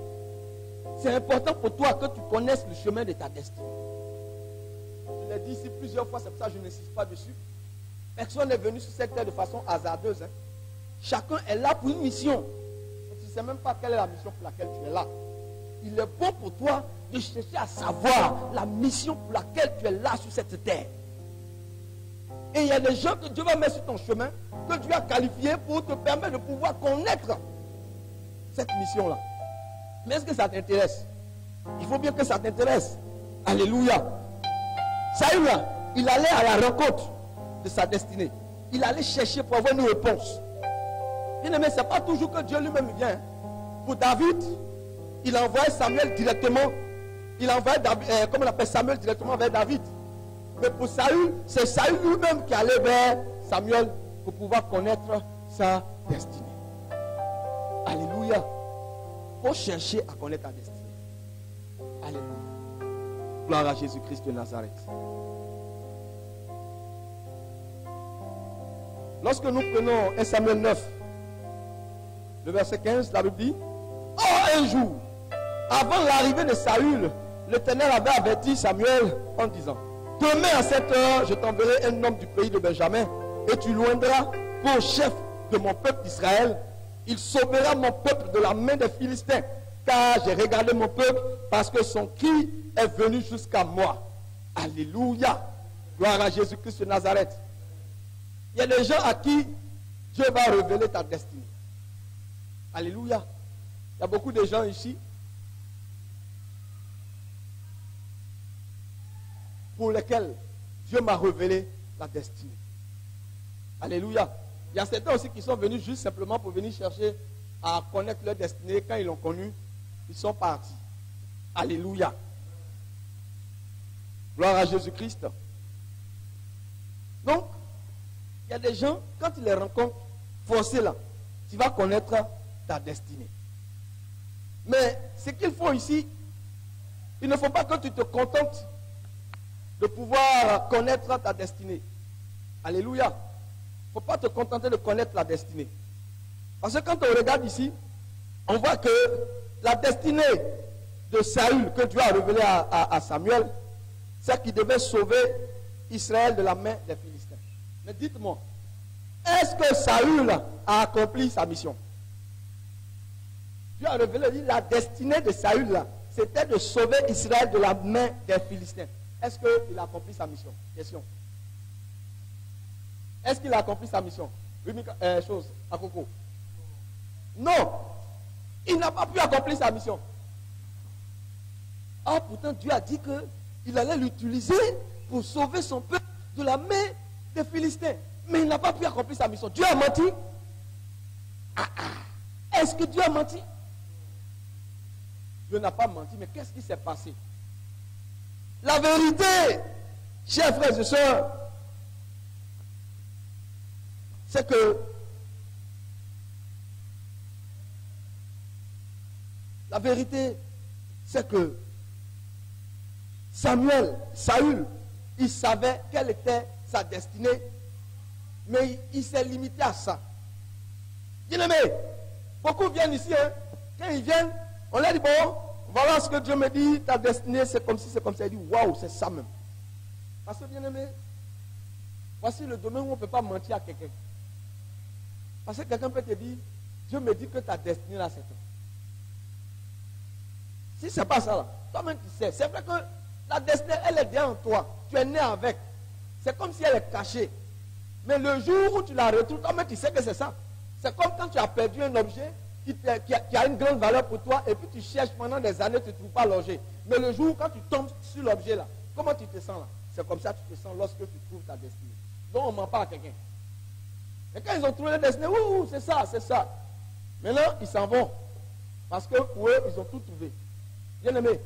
c'est important pour toi que tu connaisses le chemin de ta destinée. Je l'ai dit ici plusieurs fois, c'est pour ça que je n'insiste pas dessus. Personne n'est venu sur cette terre de façon hasardeuse. Hein. Chacun est là pour une mission. Et tu ne sais même pas quelle est la mission pour laquelle tu es là. Il est bon pour toi de chercher à savoir la mission pour laquelle tu es là sur cette terre. Et il y a des gens que Dieu va mettre sur ton chemin, que Dieu a qualifié pour te permettre de pouvoir connaître cette mission-là. Mais est-ce que ça t'intéresse? Il faut bien que ça t'intéresse. Alléluia. Saül, il allait à la rencontre de sa destinée. Il allait chercher pour avoir une réponse. Bien aimé, ce n'est pas toujours que Dieu lui-même vient. Pour David, il a envoyé Samuel directement. Il a envoyé comme on appelle Samuel directement vers David. Mais pour Saül, c'est Saül lui-même qui allait vers Samuel pour pouvoir connaître sa destinée. Alléluia. Il faut chercher à connaître ta destinée. Alléluia. Gloire à Jésus-Christ de Nazareth. Lorsque nous prenons 1 Samuel 9, le verset 15, la Bible dit, « Oh, un jour, avant l'arrivée de Saül, l'Éternel avait averti Samuel en disant, « Demain à cette heure, je t'enverrai un homme du pays de Benjamin, et tu loindras pour chef de mon peuple d'Israël. Il sauvera mon peuple de la main des Philistins, car j'ai regardé mon peuple, parce que son cri est venu jusqu'à moi. » Alléluia. Gloire à Jésus-Christ de Nazareth. Il y a des gens à qui Dieu va révéler ta destinée. Alléluia. Il y a beaucoup de gens ici pour lesquels Dieu m'a révélé la destinée. Alléluia. Il y a certains aussi qui sont venus juste simplement pour venir chercher à connaître leur destinée. Quand ils l'ont connue, ils sont partis. Alléluia. Gloire à Jésus-Christ. Donc, il y a des gens, quand tu les rencontres, forcés là, tu vas connaître ta destinée. Mais ce qu'il faut ici, il ne faut pas que tu te contentes de pouvoir connaître ta destinée. Alléluia. Il ne faut pas te contenter de connaître la destinée. Parce que quand on regarde ici, on voit que la destinée de Saül que Dieu a révélée à Samuel, c'est qu'il devait sauver Israël de la main des Philistins. Mais dites-moi, est-ce que Saül a accompli sa mission? Dieu a révélé, la destinée de Saül, c'était de sauver Israël de la main des Philistins. Est-ce qu'il a accompli sa mission? Question. Est-ce qu'il a accompli sa mission? Chose, à Coco. Non. Il n'a pas pu accomplir sa mission. Ah, pourtant, Dieu a dit qu'il allait l'utiliser pour sauver son peuple de la main des Philistins. Mais il n'a pas pu accomplir sa mission. Dieu a menti. Est-ce que Dieu a menti? Dieu n'a pas menti, mais qu'est-ce qui s'est passé? La vérité, chers frères et sœurs, c'est que la vérité, c'est que Saül, il savait quelle était sa destinée, mais il s'est limité à ça. Bien-aimé, beaucoup viennent ici, hein. Quand ils viennent, on leur dit, bon, voilà ce que Dieu me dit, ta destinée, c'est comme si, c'est comme ça. Il dit, waouh, c'est ça même. Parce que, bien-aimé, voici le domaine où on ne peut pas mentir à quelqu'un. Parce que quelqu'un peut te dire, Dieu me dit que ta destinée, là, c'est toi. Si ce n'est pas ça, là, toi-même, tu sais. C'est vrai que la destinée, elle est bien en toi. Tu es né avec. C'est comme si elle est cachée. Mais le jour où tu la retrouves, toi-même, tu sais que c'est ça. C'est comme quand tu as perdu un objet qui a une grande valeur pour toi, et puis tu cherches pendant des années, tu ne trouves pas l'objet. Mais le jour où quand tu tombes sur l'objet là, comment tu te sens là? C'est comme ça que tu te sens lorsque tu trouves ta destinée. Donc on ne ment pas à quelqu'un. Et quand ils ont trouvé la destinée, ouh, c'est ça, c'est ça. Maintenant, ils s'en vont. Parce que pour eux, ils ont tout trouvé. Bien aimé,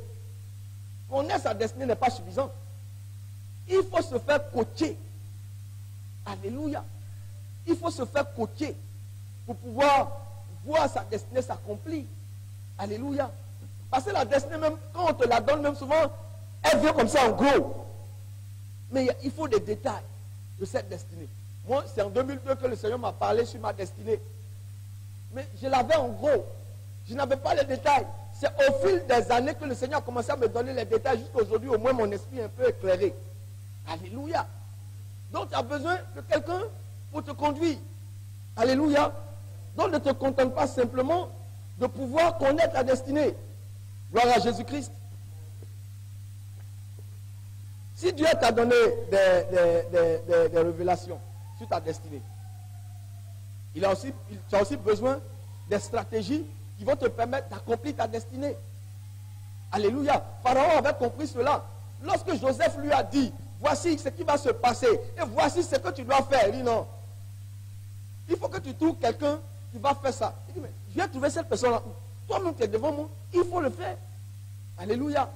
connaître sa destinée n'est pas suffisant. Il faut se faire coacher. Alléluia. Il faut se faire coacher pour pouvoir voir sa destinée s'accomplir. Alléluia. Parce que la destinée, même quand on te la donne, même souvent, elle vient comme ça en gros. Mais il faut des détails de cette destinée. Moi, c'est en 2002 que le Seigneur m'a parlé sur ma destinée. Mais je l'avais en gros. Je n'avais pas les détails. C'est au fil des années que le Seigneur a commencé à me donner les détails. Jusqu'à aujourd'hui, au moins, mon esprit est un peu éclairé. Alléluia. Donc, tu as besoin de quelqu'un pour te conduire. Alléluia. Donc, ne te contente pas simplement de pouvoir connaître la destinée. Gloire à Jésus-Christ. Si Dieu t'a donné des révélations sur ta destinée, tu as aussi besoin des stratégies qui vont te permettre d'accomplir ta destinée. Alléluia. Pharaon avait compris cela. Lorsque Joseph lui a dit, voici ce qui va se passer, et voici ce que tu dois faire. Il dit non. Il faut que tu trouves quelqu'un qui va faire ça. Il dit, mais je vais trouver cette personne-là. Toi-même, tu es devant moi. Il faut le faire. Alléluia.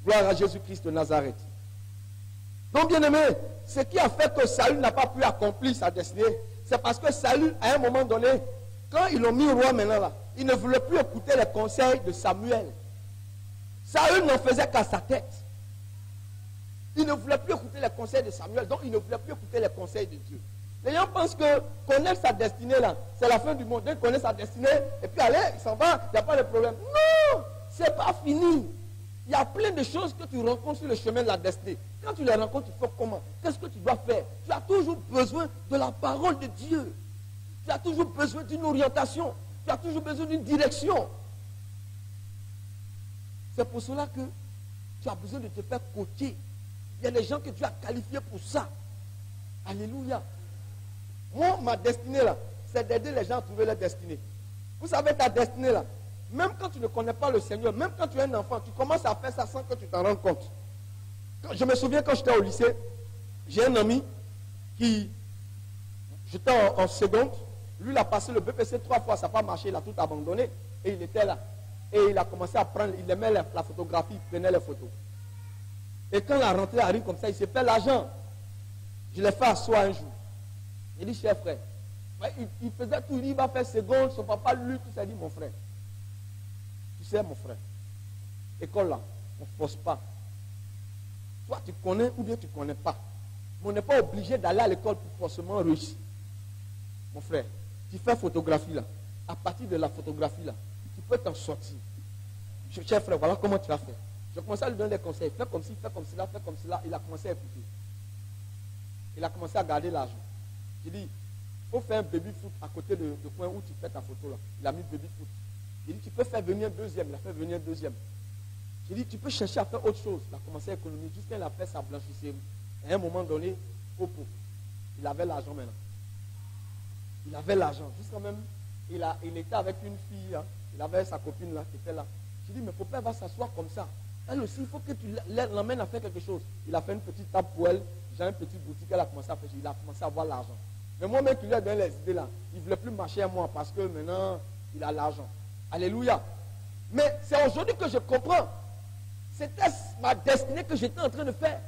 Gloire à Jésus-Christ de Nazareth. Donc, bien aimé, ce qui a fait que Saül n'a pas pu accomplir sa destinée, c'est parce que Saül, à un moment donné, quand ils l'ont mis roi maintenant là, il ne voulait plus écouter les conseils de Samuel. Saül n'en faisait qu'à sa tête. Il ne voulait plus écouter les conseils de Samuel, donc il ne voulait plus écouter les conseils de Dieu. Les gens pensent que connaître sa destinée là, c'est la fin du monde. Dès qu'il connaît sa destinée, et puis allez, il s'en va, il n'y a pas de problème. Non, c'est pas fini. Il y a plein de choses que tu rencontres sur le chemin de la destinée. Quand tu les rencontres, tu fais comment? Qu'est-ce que tu dois faire? Tu as toujours besoin de la parole de Dieu. Tu as toujours besoin d'une orientation. Tu as toujours besoin d'une direction. C'est pour cela que tu as besoin de te faire coacher. Il y a des gens que Dieu a qualifiés pour ça. Alléluia. Moi, ma destinée là, c'est d'aider les gens à trouver leur destinée. Vous savez, ta destinée là, même quand tu ne connais pas le Seigneur, même quand tu es un enfant, tu commences à faire ça sans que tu t'en rendes compte. Je me souviens quand j'étais au lycée, j'ai un ami qui, j'étais en seconde, lui il a passé le BPC 3 fois, ça n'a pas marché, il a tout abandonné et il était là. Et il a commencé à prendre, il aimait la photographie, il prenait les photos. Et quand la rentrée arrive comme ça, il s'est fait l'argent. Je l'ai fait asseoir un jour. Il dit, cher frère, il faisait tout, il va faire seconde, son papa lui, tout ça, il dit, mon frère, tu sais mon frère, école là, on ne force pas. Toi tu connais ou bien tu ne connais pas. Mais on n'est pas obligé d'aller à l'école pour forcément réussir. Mon frère, tu fais photographie là. À partir de la photographie là, tu peux t'en sortir. Cher frère, voilà comment tu vas faire. Je commençais à lui donner des conseils. Fais comme ci, fais comme cela, fais comme cela. Il a commencé à écouter. Il a commencé à garder l'argent. J'ai dit, il faut faire un baby foot à côté de point où tu fais ta photo là. Il a mis baby foot. J'ai dit, tu peux faire venir un deuxième. Il a fait venir un deuxième. J'ai dit, tu peux chercher à faire autre chose. Il a commencé à économiser jusqu'à il a fait sa blanchisserie. À un moment donné, il avait l'argent maintenant. Il avait l'argent. Jusqu'à même, il était avec une fille. Hein. Il avait sa copine là qui était là. J'ai dit, mais pourquoi elle va s'asseoir comme ça? Elle aussi, il faut que tu l'emmènes à faire quelque chose. Il a fait une petite table pour elle. J'ai une petite boutique, elle a commencé à faire. Il a commencé à avoir l'argent. Mais moi-même qui lui ai donné les idées là, il ne voulait plus marcher à moi parce que maintenant, il a l'argent. Alléluia. Mais c'est aujourd'hui que je comprends. C'était ma destinée que j'étais en train de faire.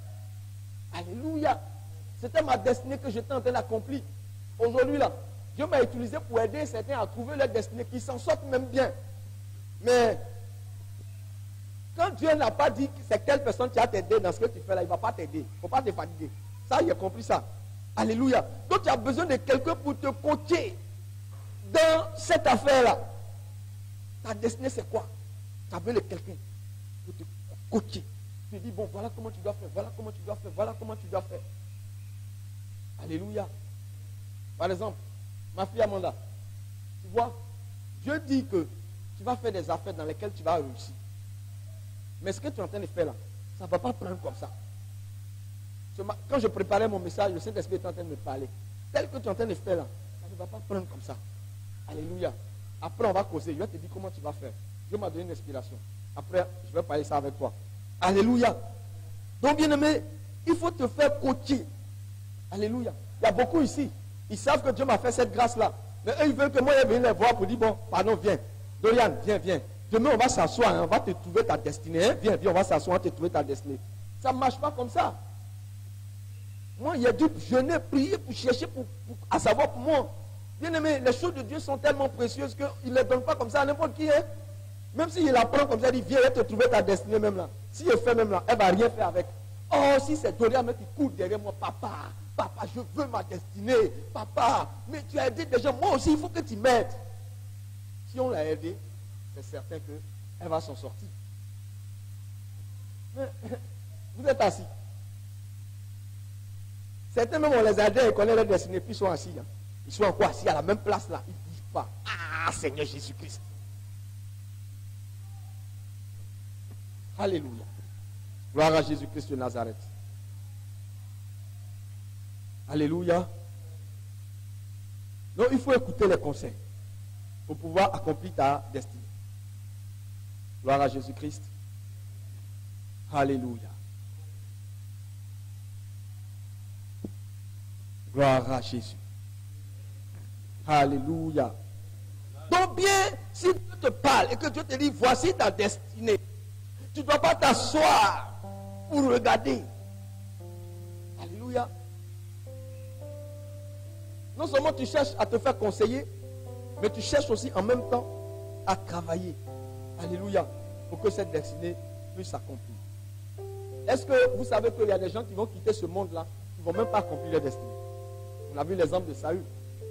Alléluia. C'était ma destinée que j'étais en train d'accomplir. Aujourd'hui là, Dieu m'a utilisé pour aider certains à trouver leur destinée, qui s'en sortent même bien. Mais quand Dieu n'a pas dit que c'est quelle personne qui a t'aidé dans ce que tu fais là, il ne va pas t'aider. Il ne faut pas te fatiguer. Ça, j'ai compris ça. Alléluia. Donc tu as besoin de quelqu'un pour te coacher dans cette affaire-là. Ta destinée, c'est quoi? Tu as besoin de quelqu'un pour te coacher. Tu dis, bon, voilà comment tu dois faire, voilà comment tu dois faire, voilà comment tu dois faire. Alléluia. Par exemple, ma fille Amanda, tu vois, Dieu dit que tu vas faire des affaires dans lesquelles tu vas réussir. Mais ce que tu es en train de faire là, ça ne va pas prendre comme ça. Quand je préparais mon message, le Saint-Esprit est en train de me parler. Tel que tu es en train de faire là, ça ne va pas prendre comme ça. Alléluia. Après, on va causer. Je vais te dire comment tu vas faire. Dieu m'a donné une inspiration. Après, je vais parler ça avec toi. Alléluia. Donc, bien-aimé, il faut te faire coacher. Alléluia. Il y a beaucoup ici. Ils savent que Dieu m'a fait cette grâce-là. Mais eux, ils veulent que moi, je vienne les voir pour dire, bon, pardon, viens. Dorian, viens, viens. Demain, on va s'asseoir, hein, on va te trouver ta destinée. Hein. Viens, viens, on va s'asseoir, on va te trouver ta destinée. Ça ne marche pas comme ça. Moi, il y a dû jeûner, prier pour chercher, à savoir pour moi. Bien aimé, les choses de Dieu sont tellement précieuses qu'il ne les donne pas comme ça à n'importe qui. Hein. Même s'il la prend comme ça, il dit, viens, elle te trouver ta destinée même là. Si elle fait même là, elle ne va rien faire avec. Oh, si c'est Dorian qui court derrière moi, papa, papa, je veux ma destinée. Papa, mais tu as aidé des gens. Moi aussi, il faut que tu m'aides. Si on l'a aidé, c'est certain qu'elle va s'en sortir. Mais, vous êtes assis. Certains même, on les a aidés, ils connaissent leur destinée, puis ils sont assis. Hein. Ils sont encore assis à la même place là. Ils ne bougent pas. Ah, Seigneur Jésus-Christ. Alléluia. Gloire à Jésus-Christ de Nazareth. Alléluia. Donc, il faut écouter les conseils pour pouvoir accomplir ta destinée. Gloire à Jésus-Christ. Alléluia. Gloire à Jésus. Alléluia. Donc bien, si Dieu te parle et que Dieu te dit, voici ta destinée, tu ne dois pas t'asseoir pour regarder. Alléluia. Non seulement tu cherches à te faire conseiller, mais tu cherches aussi en même temps à travailler. Alléluia. Pour que cette destinée puisse s'accomplir. Est-ce que vous savez qu'il y a des gens qui vont quitter ce monde-là, qui ne vont même pas accomplir leur destinée? On a vu l'exemple de Saül.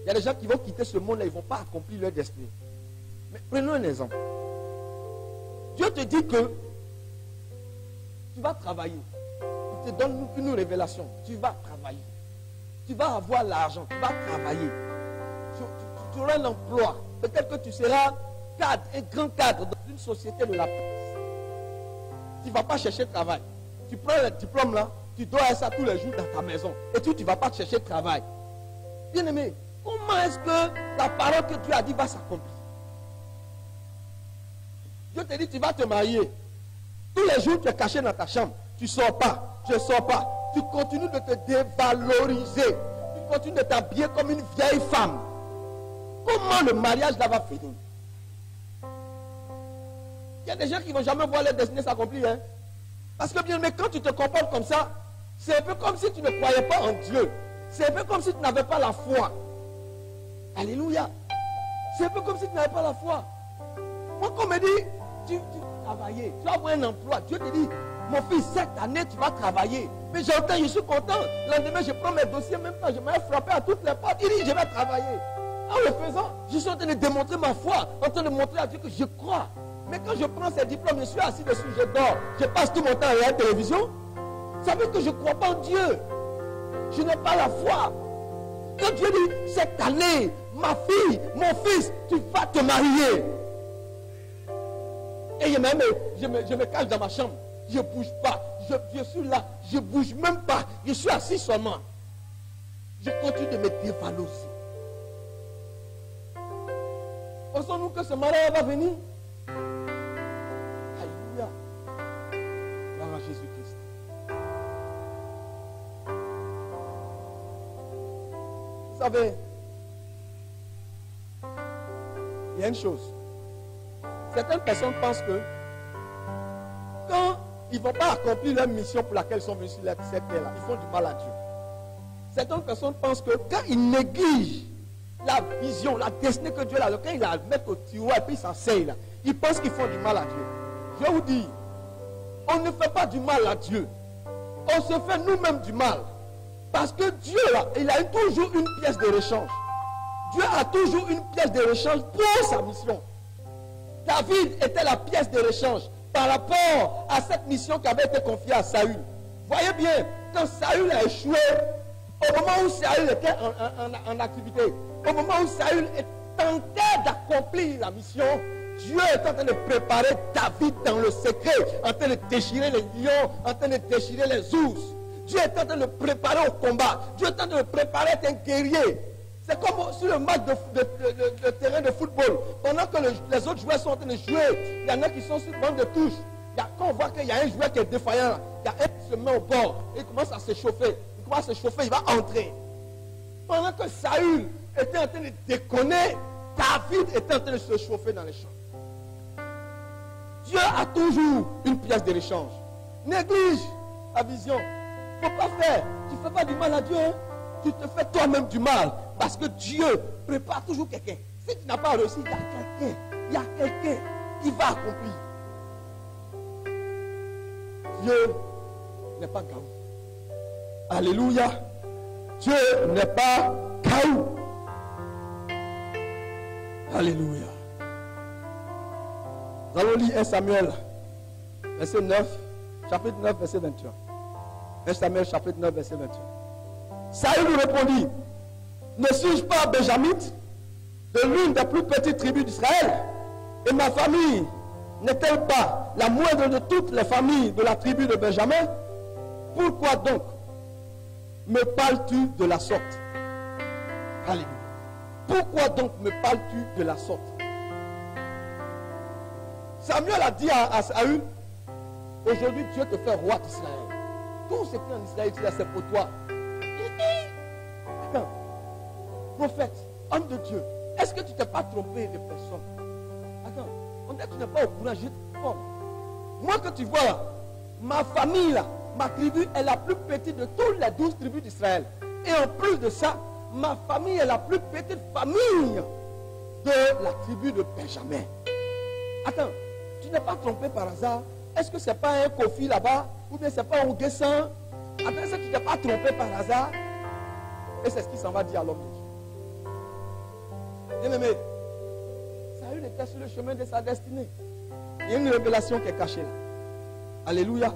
Il y a des gens qui vont quitter ce monde-là, ils ne vont pas accomplir leur destinée. Mais prenons un exemple. Dieu te dit que tu vas travailler. Il te donne une révélation. Tu vas travailler. Tu vas avoir l'argent. Tu vas travailler. Tu auras un emploi. Peut-être que tu seras cadre, un grand cadre dans une société de la place. Tu ne vas pas chercher travail. Tu prends le diplôme là, tu dois être ça tous les jours dans ta maison. Et tu ne vas pas te chercher de travail. Bien aimé, comment est-ce que la parole que Dieu a dit va s'accomplir? Dieu te dit, tu vas te marier. Tous les jours, tu es caché dans ta chambre. Tu ne sors pas. Tu ne sors pas. Tu continues de te dévaloriser. Tu continues de t'habiller comme une vieille femme. Comment le mariage là va finir? Il y a des gens qui ne vont jamais voir leur destinée s'accomplir. Hein? Parce que bien, mais quand tu te comportes comme ça, c'est un peu comme si tu ne croyais pas en Dieu. C'est un peu comme si tu n'avais pas la foi. Alléluia. C'est un peu comme si tu n'avais pas la foi. Moi, quand on me dit, tu vas travailler, tu vas avoir un emploi. Dieu te dit, mon fils, cette année, tu vas travailler. Mais j'entends, je suis content. Le lendemain, je prends mes dossiers, même temps, je m'ai frappé à toutes les portes. Il dit, je vais travailler. En le faisant, je suis en train de démontrer ma foi, en train de montrer à Dieu que je crois. Mais quand je prends ces diplômes, je suis assis dessus, je dors, je passe tout mon temps à la télévision. Ça veut dire que je ne crois pas en Dieu. Je n'ai pas la foi. Quand Dieu dit, cette année, ma fille, mon fils, tu vas te marier. Et je me cache dans ma chambre. Je ne bouge pas. Je suis là. Je ne bouge même pas. Je suis assis seulement. Je continue de me dévaloriser. Pensons-nous que ce mariage va venir? Alléluia. Gloire à Jésus-Christ. Vous savez, il y a une chose. Certaines personnes pensent que quand ils ne vont pas accomplir leur mission pour laquelle ils sont venus sur cette terre-là, ils font du mal à Dieu. Certaines personnes pensent que quand ils négligent la vision, la destinée que Dieu a, quand ils la mettent au tiroir et puis ils s'asseyent là, ils pensent qu'ils font du mal à Dieu. Je vous dis, on ne fait pas du mal à Dieu. On se fait nous-mêmes du mal. Parce que Dieu, là, il a toujours une pièce de rechange. Dieu a toujours une pièce de rechange pour sa mission. David était la pièce de rechange par rapport à cette mission qui avait été confiée à Saül. Voyez bien, quand Saül a échoué, au moment où Saül était en activité, au moment où Saül tentait d'accomplir la mission, Dieu est en train de préparer David dans le secret, en train de déchirer les lions, en train de déchirer les ours. Dieu est en train de le préparer au combat. Dieu est en train de le préparer à être un guerrier. C'est comme sur le match de terrain de football. Pendant que les autres joueurs sont en train de jouer, il y en a qui sont sur le banc de touche. Quand on voit qu'il y a un joueur qui est défaillant, il y a un qui se met au bord et il commence à se chauffer. Il commence à se chauffer, il va entrer. Pendant que Saül était en train de déconner, David était en train de se chauffer dans les champs. Dieu a toujours une pièce de rechange. Néglige la vision. Il ne faut pas faire. Tu ne fais pas du mal à Dieu. Hein? Tu te fais toi-même du mal. Parce que Dieu prépare toujours quelqu'un. Si tu n'as pas réussi, il y a quelqu'un qui va accomplir. Dieu n'est pas gaou. Alléluia. Dieu n'est pas gaou. Alléluia. Nous allons lire 1 Samuel, verset 9, chapitre 9, verset 21. 1 Samuel, chapitre 9, verset 21. Saül lui répondit, ne suis-je pas benjamite, de l'une des plus petites tribus d'Israël, et ma famille n'est-elle pas la moindre de toutes les familles de la tribu de Benjamin? Pourquoi donc me parles-tu de la sorte? Alléluia. Pourquoi donc me parles-tu de la sorte? Samuel a dit à Saül, aujourd'hui Dieu te fait roi d'Israël. Tout ce qui est en Israël, c'est pour toi. Attends, prophète, homme de Dieu, est-ce que tu ne t'es pas trompé de personne? Attends, on dit que tu n'es pas au courant, je t'informe. Moi que tu vois là, ma famille là, ma tribu est la plus petite de toutes les 12 tribus d'Israël. Et en plus de ça, ma famille est la plus petite famille de la tribu de Benjamin. Attends, tu n'es pas trompé par hasard? Est-ce que ce n'est pas un Kofi là-bas? Ou bien ce n'est pas un Guessin? Attends, est-ce que tu n'es pas trompé par hasard? Et c'est ce qu'il s'en va dire à l'homme de Dieu. Bien-aimé, Saül était sur le chemin de sa destinée. Il y a une révélation qui est cachée là. Alléluia.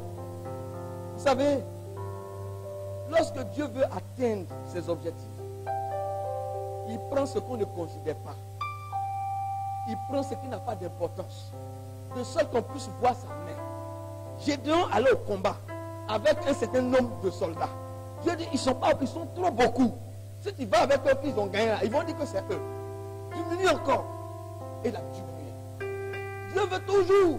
Vous savez, lorsque Dieu veut atteindre ses objectifs, il prend ce qu'on ne considère pas. Il prend ce qui n'a pas d'importance. De sorte qu'on puisse voir sa main. Gédéon allait au combat. avec un certain nombre de soldats. Dieu dit, ils sont trop beaucoup. Si tu vas avec eux, qu'ils ont gagné là, ils vont dire que c'est eux. Diminue encore. Et là, Dieu veut toujours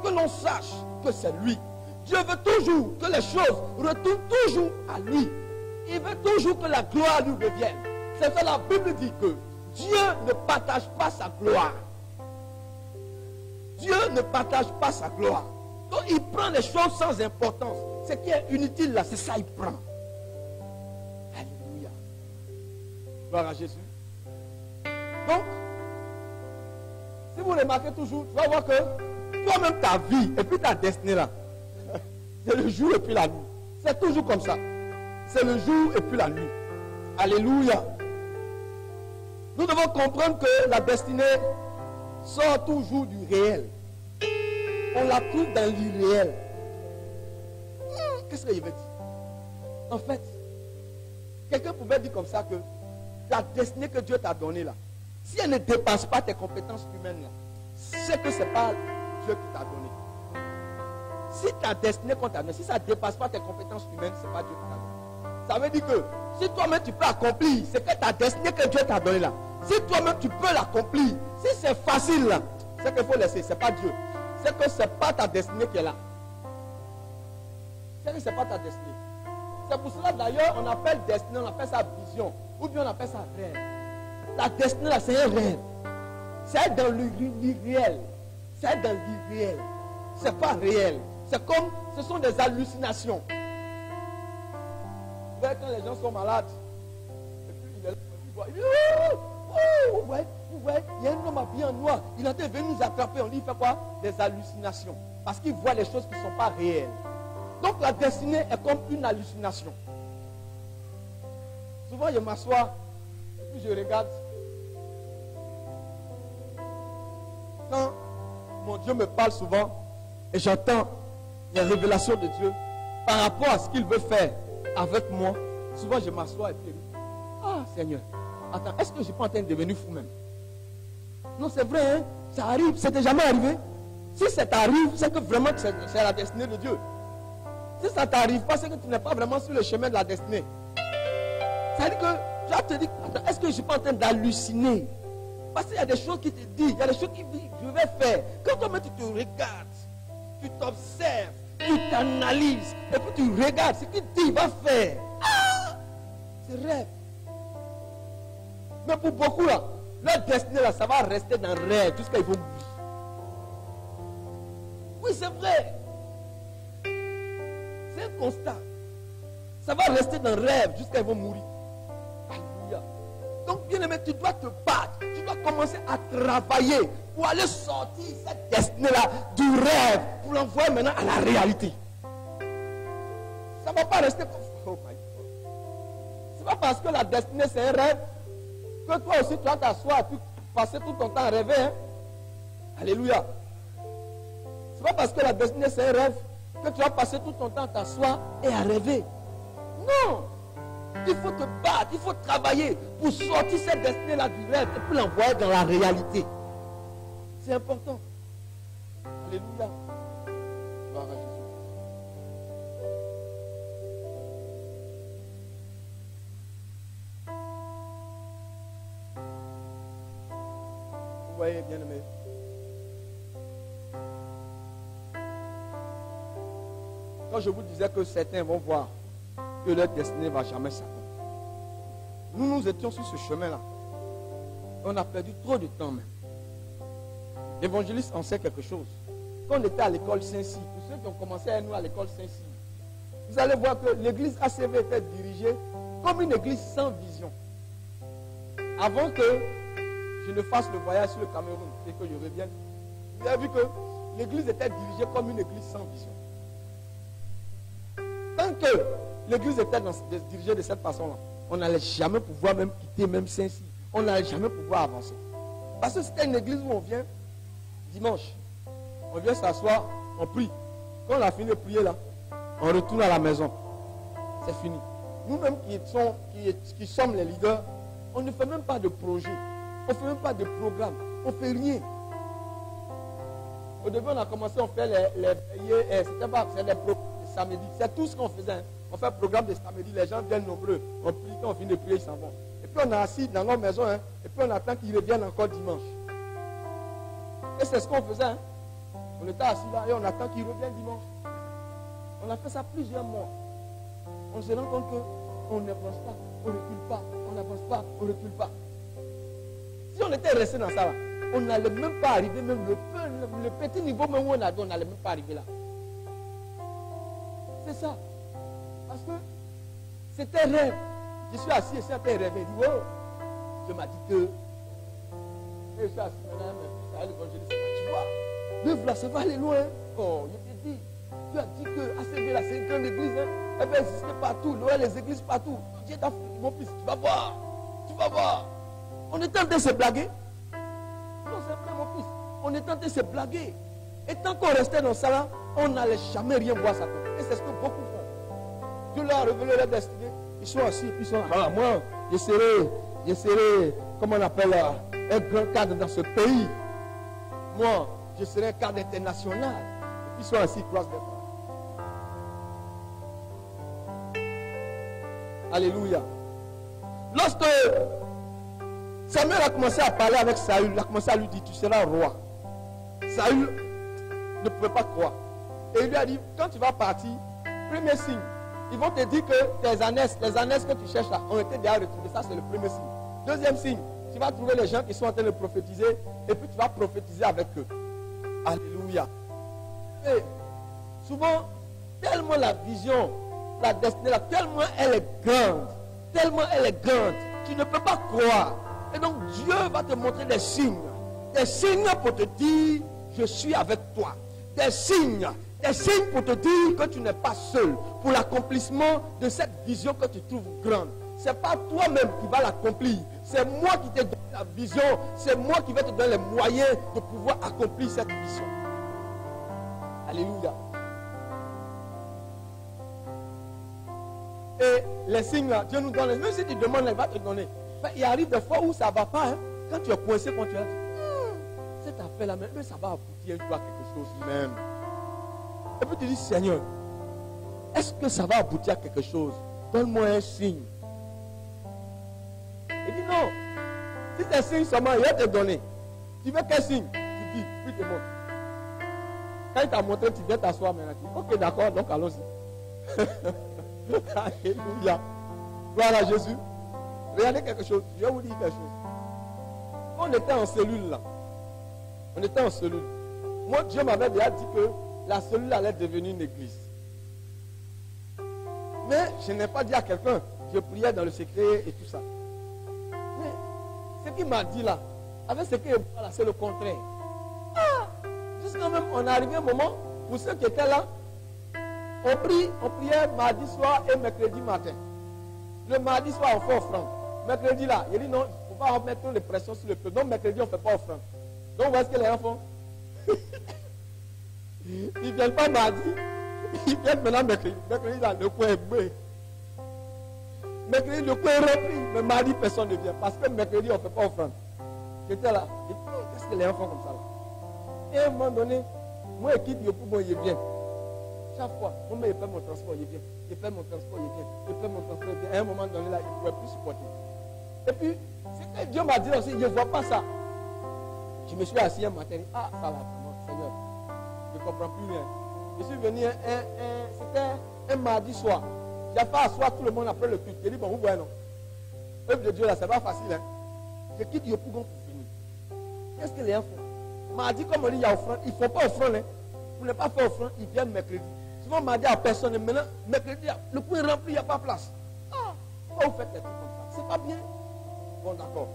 que l'on sache que c'est lui. Dieu veut toujours que les choses retournent toujours à lui. Il veut toujours que la gloire lui revienne. C'est ça la Bible dit que Dieu ne partage pas sa gloire. Dieu ne partage pas sa gloire. Donc il prend les choses sans importance. Ce qui est inutile là, c'est ça il prend. Alléluia. Gloire à Jésus. Donc, si vous remarquez toujours, tu vas voir que toi-même ta vie et puis ta destinée là, c'est le jour et puis la nuit. C'est toujours comme ça. C'est le jour et puis la nuit. Alléluia. Nous devons comprendre que la destinée sort toujours du réel. On la trouve dans l'irréel. Qu'est-ce que je veux dire? En fait, quelqu'un pouvait dire comme ça que la destinée que Dieu t'a donnée là, si elle ne dépasse pas tes compétences humaines là, c'est que ce n'est pas Dieu qui t'a donné. Si ta destinée qu'on t'a donnée, si ça ne dépasse pas tes compétences humaines, ce n'est pas Dieu qui t'a donné. Ça veut dire que si toi-même tu peux accomplir, c'est que ta destinée que Dieu t'a donnée là. Si toi-même tu peux l'accomplir, si c'est facile là, c'est qu'il faut laisser, ce n'est pas Dieu. C'est que ce n'est pas ta destinée qui est là. C'est que ce n'est pas ta destinée. C'est pour cela d'ailleurs on appelle destinée, on appelle ça vision, ou bien on appelle ça rêve. La destinée là, c'est un rêve. C'est dans l'irréel. C'est dans l'irréel. C'est pas réel. C'est comme, ce sont des hallucinations. Vous voyez quand les gens sont malades, et puis il est là, il dit, vous voyez, il y a un homme habillé en noir, il était venu nous attraper, on dit, il fait quoi? Des hallucinations. Parce qu'il voit les choses qui ne sont pas réelles. Donc la destinée est comme une hallucination. Souvent je m'assois, et puis je regarde. Quand mon Dieu me parle souvent, et j'entends les révélations de Dieu par rapport à ce qu'il veut faire avec moi, souvent je m'assois et puis je dis, ah Seigneur, attends, est-ce que je ne suis pas en train de devenir fou même? Non, c'est vrai, hein? Ça arrive, c'était jamais arrivé. Si ça t'arrive, c'est que vraiment c'est la destinée de Dieu. Si ça ne t'arrive pas, c'est que tu n'es pas vraiment sur le chemin de la destinée. Ça veut dire que tu te dis, attends, est-ce que je ne suis pas en train d'halluciner? Parce qu'il y a des choses qui te disent, il y a des choses qui disent, je vais faire. Quand toi-même tu te regardes, tu t'observes, tu t'analyses, et puis tu regardes ce qu'il dit, va faire. Ah! C'est rêve. Mais pour beaucoup là, leur destinée là, ça va rester dans le rêve jusqu'à ils vont mourir. Oui, c'est vrai. C'est un constat. Ça va rester dans le rêve jusqu'à ils vont mourir. Alléluia. Donc, bien aimé, tu dois te battre. Tu dois commencer à travailler pour aller sortir cette destinée-là du rêve pour l'envoyer maintenant à la réalité. Ça ne va pas rester comme ça. Oh my God. Ce n'est pas parce que la destinée c'est un rêve que toi aussi tu vas t'asseoir et puis passer tout ton temps à rêver. Hein? Alléluia. Ce n'est pas parce que la destinée c'est un rêve que tu vas passer tout ton temps à t'asseoir et à rêver. Non. Il faut te battre, il faut travailler pour sortir cette destinée-là du rêve et pour l'envoyer dans la réalité. C'est important. Alléluia. Gloire à Jésus. Vous voyez, bien aimé. Quand je vous disais que certains vont voir que leur destinée ne va jamais s'accomplir. Nous étions sur ce chemin-là. On a perdu trop de temps même. L'évangéliste en sait quelque chose. Quand on était à l'école Saint-Cyr, pour ceux qui ont commencé à nous à l'école Saint-Cyr, vous allez voir que l'église ACV était dirigée comme une église sans vision. Avant que je ne fasse le voyage sur le Cameroun et que je revienne, vous avez vu que l'église était dirigée comme une église sans vision. Tant que l'église était dirigée de cette façon-là, on n'allait jamais pouvoir même quitter même Saint-Cyr. On n'allait jamais pouvoir avancer. Parce que c'était une église où on vient dimanche. On vient s'asseoir, on prie. Quand on a fini de prier là, on retourne à la maison. C'est fini. Nous-mêmes qui sommes les leaders, on ne fait même pas de projet. On ne fait même pas de programme. On ne fait rien. Au début, on a commencé, on fait les veillées. C'était pas, c'est les programmes de samedi. C'est tout ce qu'on faisait. Hein. On fait un programme de samedi, les gens viennent nombreux. On prie, quand on finit de prier, ils s'en vont. Et puis on est assis dans nos maisons, hein, et puis on attend qu'ils reviennent encore dimanche. Et c'est ce qu'on faisait. Hein. On était assis là et on attend qu'ils reviennent dimanche. On a fait ça plusieurs mois. On se rend compte qu'on n'avance pas, on ne recule pas, on n'avance pas, on ne recule pas. Si on était resté dans ça là, on n'allait même pas arriver, même le petit niveau même où on avait, on n'allait même pas arriver là. C'est ça. Parce que c'était un rêve. Je suis assis et c'était un rêve. Il dit, oh, je m'ai dit que. Et je suis assis maintenant, mais l'évangéliste, tu vois, l'œuvre là, ça va aller loin. Oh, je te dis, tu as dit que ACV là, c'est une grande église. Hein. Elle va exister partout, les églises partout. Dieu t'a fait, mon fils, tu vas voir. Tu vas voir. On est en train de se blaguer. Non, c'est vrai, mon fils. On est en train de se blaguer. Et tant qu'on restait dans ça là, on n'allait jamais rien voir ça. Et c'est ce que beaucoup font. Dieu leur a révélé leur destinée. Ils sont assis, puis ils sont là. Moi, je serai, comment on appelle, un grand cadre dans ce pays. Moi, je serai un cadre international. Et puis ils sont assis, ils croisent les bras. Alléluia. Lorsque Samuel a commencé à parler avec Saül, il a commencé à lui dire, tu seras roi. Saül ne pouvait pas croire. Et il lui a dit, quand tu vas partir, premier signe, ils vont te dire que tes ânesses, les ânesses que tu cherches là, ont été déjà retrouvées. Ça, c'est le premier signe. Deuxième signe, tu vas trouver les gens qui sont en train de prophétiser, et puis tu vas prophétiser avec eux. Alléluia. Et souvent, tellement la vision, la destinée là, tellement elle est grande, tu ne peux pas croire. Et donc Dieu va te montrer des signes pour te dire, je suis avec toi. Des signes pour te dire que tu n'es pas seul pour l'accomplissement de cette vision que tu trouves grande. Ce n'est pas toi-même qui vas l'accomplir. C'est moi qui t'ai donné la vision. C'est moi qui vais te donner les moyens de pouvoir accomplir cette vision. Alléluia. Et les signes là, Dieu nous donne. Même si tu demandes, il va te donner. Mais il arrive des fois où ça ne va pas. Hein. Quand tu es coincé, quand tu as dit, cette affaire-là, mais ça va aboutir un jour à quelque chose même. Et puis tu dis, Seigneur, est-ce que ça va aboutir à quelque chose? Donne-moi un signe. Il dit non. Si c'est un signe seulement, il va te donner. Tu veux quel signe? Tu dis, puis te montre. Quand il t'a montré, tu viens t'asseoir maintenant. Tu dis, ok, d'accord, donc allons-y. Alléluia. Gloire à Jésus. Regardez quelque chose. Je vais vous dire quelque chose. Quand on était en cellule là, moi, Dieu m'avait déjà dit que la cellule allait devenir une église. Mais je n'ai pas dit à quelqu'un. Je priais dans le secret et tout ça. Mais ce qu'il m'a dit là, avec ce qu'il m'a là, c'est le contraire. Ah, jusqu'à même, on est arrivé un moment, pour ceux qui étaient là, on priait mardi soir et mercredi matin. Le mardi soir, on fait offrande. Mercredi là, il dit non, il ne faut pas mettre les pressions sur le peuple. Donc mercredi, on ne fait pas offrande. Donc vous voyez ce que les gens font. Ils ne viennent pas mardi. Ils viennent maintenant mercredi. Mercredi là, le coin est boué. Mercredi, le coin est rempli. Mais mardi, personne ne vient. Parce que mercredi, on ne fait pas offrande. J'étais là. Et puis, qu'est-ce que les gens font comme ça là? Et à un moment donné, moi, équipe, il vient. Chaque fois, moi, il paie mon transport, il vient. Il paie mon transport, il vient. Il paie mon transport, il vient. À un moment donné, là, il ne pouvait plus supporter. Et puis, c'est que Dieu m'a dit aussi, je ne vois pas ça. Je me suis assis un matin, ah, ça va, Seigneur. Je ne comprends plus rien. Je suis venu, c'était un mardi soir. J'ai fait asseoir tout le monde après le culte. J'ai dit, bon, vous voyez, non. Œuvre de Dieu, là, c'est pas facile, hein. Je quitte Yopougon pour finir. Qu'est-ce que les gens font? Mardi, comme on dit, il y a offrande. Il ne faut pas offrande, hein. Pour ne pas faire offrande, ils viennent mercredi. Souvent, mardi à personne. Et maintenant, mercredi, le coin est rempli, il n'y a pas de place. Ah, pourquoi vous faites des trucs comme ça? C'est pas bien. Bon, d'accord.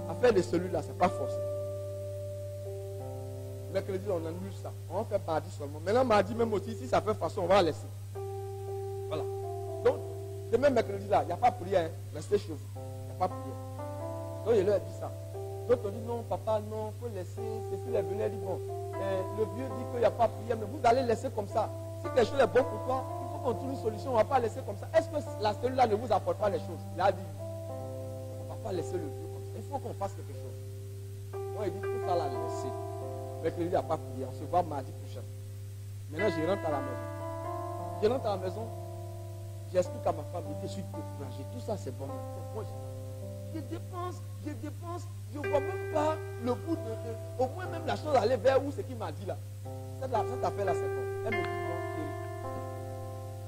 Affaire de celui-là, c'est pas forcé. Mercredi, on annule ça. On va faire mardi seulement. Maintenant, mardi, même aussi, si ça fait façon, on va laisser. Voilà. Donc, demain, mercredi, là, il n'y a pas de prière. Hein. Restez chez vous. Il n'y a pas de prière. Donc, je leur ai dit ça. Donc, on dit non, papa, non, il faut laisser. Cécile est venue, elle dit bon. Le vieux dit qu'il n'y a pas de prière, mais vous allez laisser comme ça. Si quelque chose est bon pour toi, il faut qu'on trouve une solution. On ne va pas laisser comme ça. Est-ce que la cellule-là ne vous apporte pas les choses? Il a dit on ne va pas laisser le vieux comme ça. Il faut qu'on fasse quelque chose. Moi, il dit tout ça, là, laisser. Mercredi, il n'y a pas prière. On se voit mardi prochain. Maintenant, je rentre à la maison. Je rentre à la maison, j'explique à ma femme, je suis découragé. Tout ça, c'est bon. Je dépense, je ne vois même pas le bout de... Au moins même la chose aller vers où c'est qu'il m'a dit là. Cette affaire-là, c'est bon. Elle me dit, non, il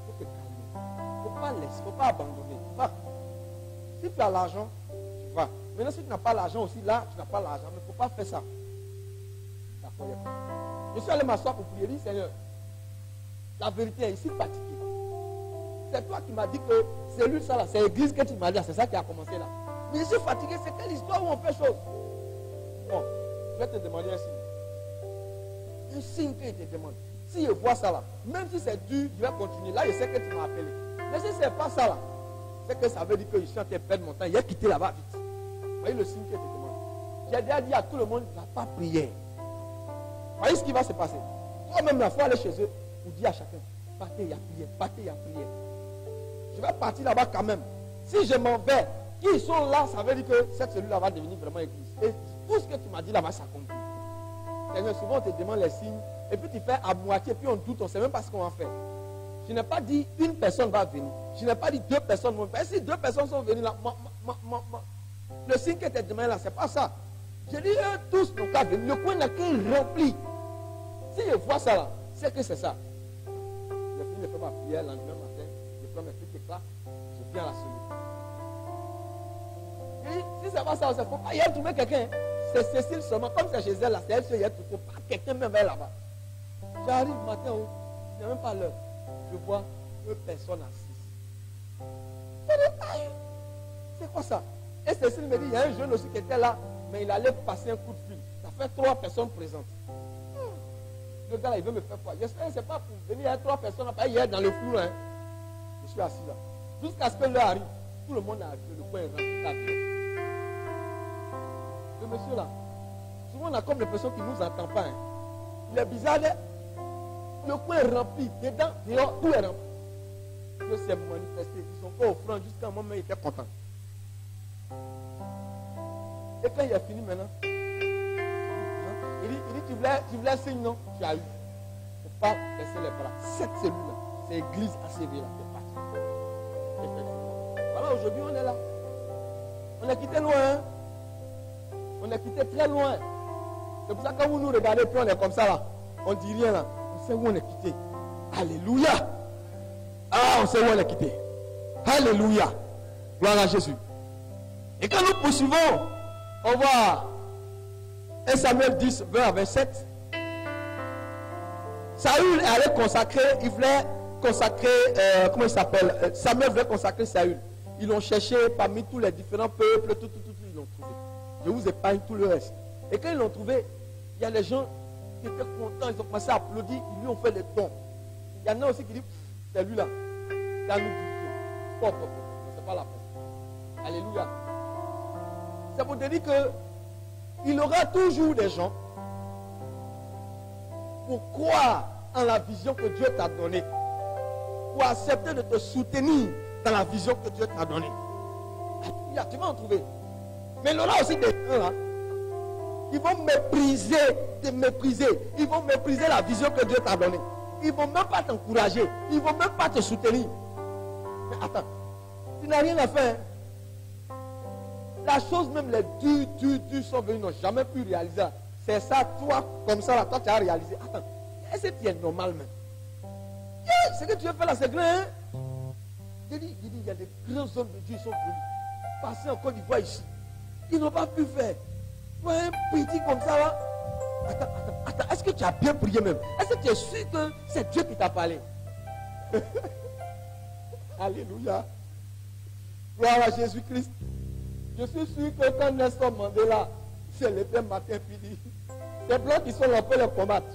faut te calmer. Il ne faut pas laisser, il ne faut pas abandonner. Va. Si tu as l'argent, tu vas. Maintenant, si tu n'as pas l'argent aussi, là, tu n'as pas l'argent. Mais il ne faut pas faire ça. D'accord. Je suis allé m'asseoir pour prier. Je dis, Seigneur, la vérité est ici fatigué. C'est toi qui m'as dit que c'est lui ça là, c'est l'église que tu m'as dit, c'est ça qui a commencé là. Mais je suis fatigué, c'est quelle histoire où on fait chose? Bon, je vais te demander un signe. Un signe que je te demande. Si je vois ça là, même si c'est dur, je vais continuer. Là, je sais que tu m'as appelé. Mais si ce n'est pas ça là, c'est que ça veut dire que je suis en train de perdre mon temps. Il a quitté là-bas vite. Vous voyez le signe que je te demande. J'ai déjà dit à tout le monde, il n'y a pas prière. Vous voyez ce qui va se passer? Toi-même, il faut aller chez eux pour dire à chacun, partez, il y a prière, partez, il y a prière. Je vais partir là-bas quand même. Si je m'en vais, qui sont là, ça veut dire que cette cellule-là va devenir vraiment église. Et tout ce que tu m'as dit là va s'accomplir. Seigneur, souvent on te demande les signes, et puis tu fais à moitié, puis on doute, on ne sait même pas ce qu'on va faire. Je n'ai pas dit une personne va venir. Je n'ai pas dit deux personnes vont venir. Si deux personnes sont venues là, le signe que tu demandé là, ce n'est pas ça. Je dis eux tous n'ont qu'à venir. Le coin n'a qu'un rempli. Si je vois ça là, c'est que c'est ça. Je finis de faire ma prière le lendemain matin. Je prends mes trucs et là, je viens à la cellule. Si ça va ça, il ne faut pas y aller trouver quelqu'un. C'est Cécile seulement. Comme c'est chez elle, là, c'est elle seule. Il ne faut pas quelqu'un même là-bas. J'arrive le matin, je n'ai même pas l'heure. Je vois deux personnes assises. Je dis, c'est quoi ça? Et Cécile me dit, il y a un jeune aussi qui était là, mais il allait passer un coup de fil. Ça fait 3 personnes présentes. Le gars là, il veut me faire quoi? J'espère que ce n'est pas pour venir, il y a 3 personnes, après hier dans le flou. Hein. Je suis assis là. Jusqu'à ce que l'heure arrive, tout le monde a arrivé, le coin est rempli. Le monsieur là, souvent on a comme l'impression qu'il ne nous entend pas. Hein. Il est bizarre, le coin est rempli, dedans, dehors, tout est rempli. Dieu s'est manifesté, ils sont pas offrant jusqu'à un moment, il était content. Et quand il a fini maintenant, il dit tu voulais un signe, non? Tu as eu. Il ne faut pas laisser les bras. Cette cellule-là, c'est l'église ACV là, c'est parti. Voilà, aujourd'hui on est là. On a quitté loin. Hein? On a quitté très loin. C'est pour ça que quand vous nous regardez, puis on est comme ça là. On ne dit rien là. On sait où on est quitté. Alléluia. Ah, on sait où on est quitté. Alléluia. Gloire à Jésus. Et quand nous poursuivons, on voit 1 Samuel 10, 20 à 27. Saül est allé consacrer, il voulait consacrer, comment il s'appelle? Samuel voulait consacrer Saül. Ils l'ont cherché parmi tous les différents peuples, tout, ils l'ont trouvé. Je vous épargne tout le reste. Et quand ils l'ont trouvé, il y a les gens qui étaient contents, ils ont commencé à applaudir, ils lui ont fait des dons. Il y en a aussi qui disent, c'est lui là, il a nous dit, c'est pas la peine. Alléluia. C'est pour te dire qu'il y aura toujours des gens pour croire en la vision que Dieu t'a donnée, pour accepter de te soutenir dans la vision que Dieu t'a donnée. Alléluia, tu vas en trouver. Mais il y aura aussi des gens là, ils vont te mépriser, ils vont mépriser la vision que Dieu t'a donnée. Ils ne vont même pas t'encourager, ils ne vont même pas te soutenir. Mais attends, tu n'as rien à faire. La chose même, les durs sont venus, n'ont jamais pu réaliser. C'est ça, toi, comme ça, là, toi, tu as réalisé. Attends, est-ce que tu es normal même? Yeah, ce que tu veux faire là, c'est grand, hein? Je dis, il y a des grands hommes de Dieu qui sont venus passer en Côte d'Ivoire ici. Ils n'ont pas pu faire. Toi, un petit comme ça, là. Attends, est-ce que tu as bien prié même? Est-ce que tu es sûr que c'est Dieu qui t'a parlé? Alléluia. Gloire à Jésus-Christ. Je suis sûr que quand Nelson Mandela s'est levé un matin et dit, ces blancs qui sont là, on peut les combattre.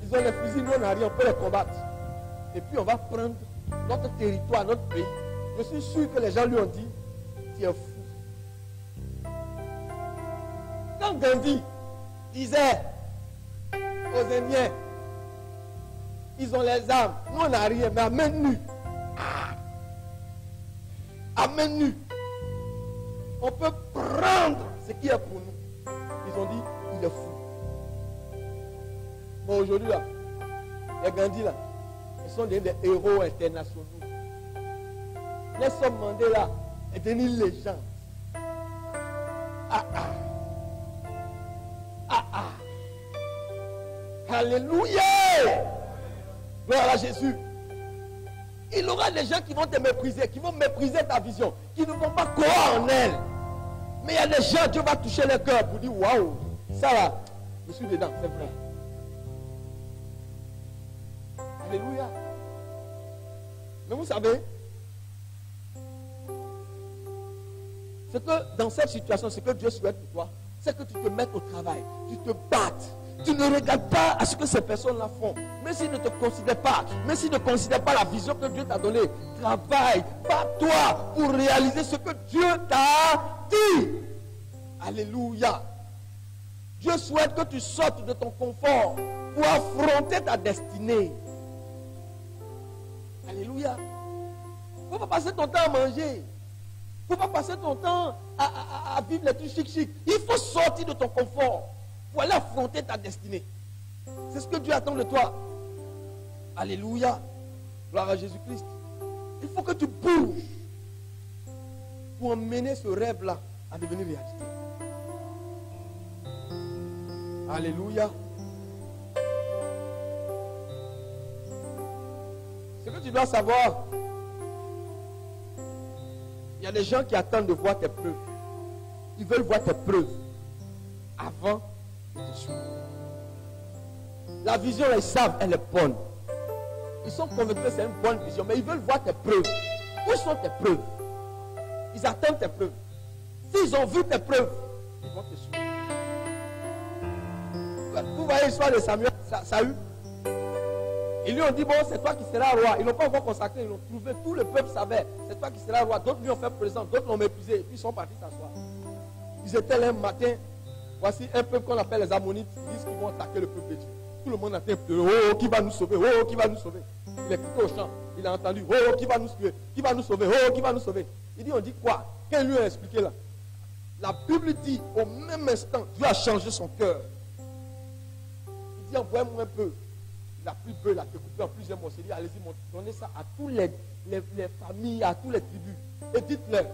Ils ont les fusils, nous on n'a rien, on peut les combattre. Et puis on va prendre notre territoire, notre pays. Je suis sûr que les gens lui ont dit, tu es fou. Quand Gandhi disait aux Indiens, ils ont les armes, nous on n'a rien, mais à main nue. À main nue. On peut prendre ce qui est pour nous. Ils ont dit, il est fou. Bon, aujourd'hui là, il y a Gandhi là. Ils sont des héros internationaux. Nelson Mandela est devenu une légende. Alléluia. Gloire à Jésus. Il y aura des gens qui vont te mépriser, qui vont mépriser ta vision, qui ne vont pas croire en elle. Mais il y a des gens, Dieu va toucher leur cœur pour dire, waouh, ça va, je suis dedans, c'est vrai. Alléluia. Mais vous savez, c'est que dans cette situation, ce que Dieu souhaite pour toi, c'est que tu te mettes au travail, tu te battes. Tu ne regardes pas à ce que ces personnes-là font. Mais s'ils ne te considèrent pas, mais s'ils ne considèrent pas la vision que Dieu t'a donnée, travaille, bats-toi pour réaliser ce que Dieu t'a dit. Alléluia. Dieu souhaite que tu sortes de ton confort pour affronter ta destinée. Alléluia. Il ne faut pas passer ton temps à manger. Il ne faut pas passer ton temps à vivre les trucs chic. Il faut sortir de ton confort pour aller affronter ta destinée. C'est ce que Dieu attend de toi. Alléluia. Gloire à Jésus-Christ. Il faut que tu bouges pour emmener ce rêve-là à devenir réalité. Alléluia. Ce que tu dois savoir, il y a des gens qui attendent de voir tes preuves. Ils veulent voir tes preuves avant de te suivre. La vision, ils savent, elle est bonne. Ils sont convaincus que c'est une bonne vision, mais ils veulent voir tes preuves. Où sont tes preuves? Ils attendent tes preuves. S'ils ont vu tes preuves, ils vont te suivre. Vous voyez l'histoire de Saül. Ils lui ont dit, bon, c'est toi qui seras roi. Ils n'ont pas encore consacré, ils l'ont trouvé. Tout le peuple savait, c'est toi qui seras roi. D'autres lui ont fait présent, d'autres l'ont méprisé. Et puis ils sont partis s'asseoir. Ils étaient là un matin. Voici un peuple qu'on appelle les Ammonites. Ils disent qu'ils vont attaquer le peuple de Dieu. Tout le monde a été pleuré. Oh, qui va nous sauver? Oh, qui va nous sauver? Il est quitté au champ. Il a entendu. Oh, qui va nous sauver? Qui va nous sauver? Oh, qui va nous sauver? Il dit, on dit quoi? Qu'elle lui a expliqué là? La Bible dit, au même instant, Dieu a changé son cœur. Il dit, envoie-moi un peu. Il a pris peu, il a découpé en plusieurs morceaux. Il dit, allez-y, donnez ça à toutes les familles, à toutes les tribus. Et dites-leur,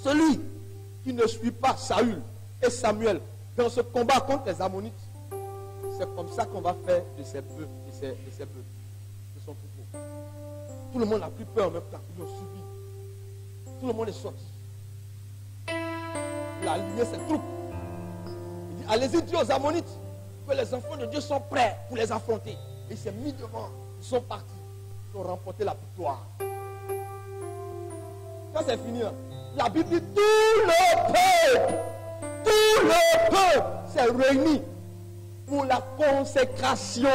celui qui ne suit pas Saül et Samuel dans ce combat contre les Ammonites, c'est comme ça qu'on va faire de ces bœufs, de son troupeau. Tout le monde a pris peur en même temps. Ils ont subi. Tout le monde est sorti. Il a aligné ses troupes. Il dit, allez-y, Dieu aux Ammonites, que les enfants de Dieu sont prêts pour les affronter. Et il s'est mis devant. Ils sont partis. Ils ont remporté la victoire. Quand c'est fini, là, la Bible dit, tout le peuple s'est réuni pour la consécration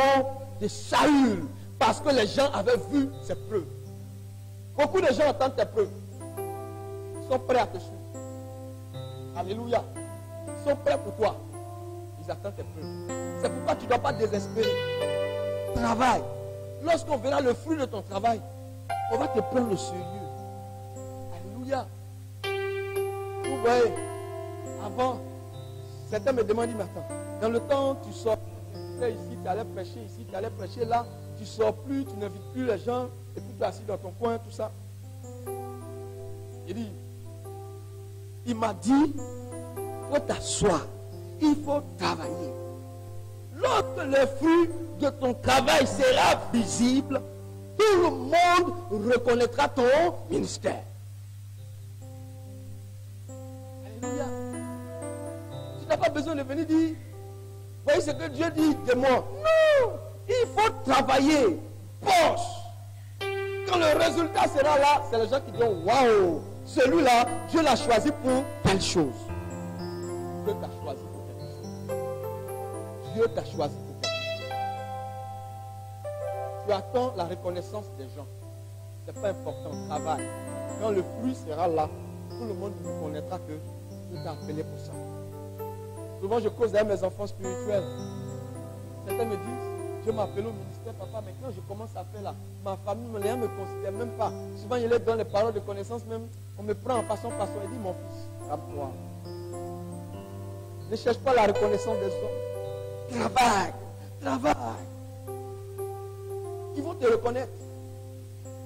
de Saül. Parce que les gens avaient vu ses preuves. Beaucoup de gens attendent tes preuves. Ils sont prêts à te suivre. Alléluia. Ils sont prêts pour toi. Ils attendent tes preuves. C'est pourquoi tu ne dois pas désespérer. Travaille. Lorsqu'on verra le fruit de ton travail, on va te prendre au sérieux. Alléluia. Vous voyez, avant, certains me demandent, mais attends, dans le temps, tu sors, tu es ici, tu allais prêcher ici, tu allais prêcher là, tu ne sors plus, tu n'invites plus les gens, et puis tu es assis dans ton coin, tout ça. Il m'a dit, il faut t'asseoir, il faut travailler. Lorsque le fruit de ton travail sera visible, tout le monde reconnaîtra ton ministère. Alléluia. Tu n'as pas besoin de venir dire, voyez ce que Dieu dit de moi. Non, il faut travailler. Bosse. Quand le résultat sera là, c'est les gens qui diront, waouh, celui-là, Dieu l'a choisi pour telle chose. Dieu t'a choisi pour quelque chose. Dieu t'a choisi pour quelque chose. Tu attends la reconnaissance des gens. Ce n'est pas important, travail. Quand le fruit sera là, tout le monde reconnaîtra que Dieu t'a appelé pour ça. Souvent, je cause avec mes enfants spirituels. Certains me disent, Dieu m'a appelé au ministère, papa, mais quand je commence à faire là, ma famille, les gens ne me considèrent même pas. Souvent, il est dans les paroles de connaissance même. On me prend en passant par son et dit, mon fils, calme-toi. Ne cherche pas la reconnaissance des hommes. Travaille, travaille. Ils vont te reconnaître.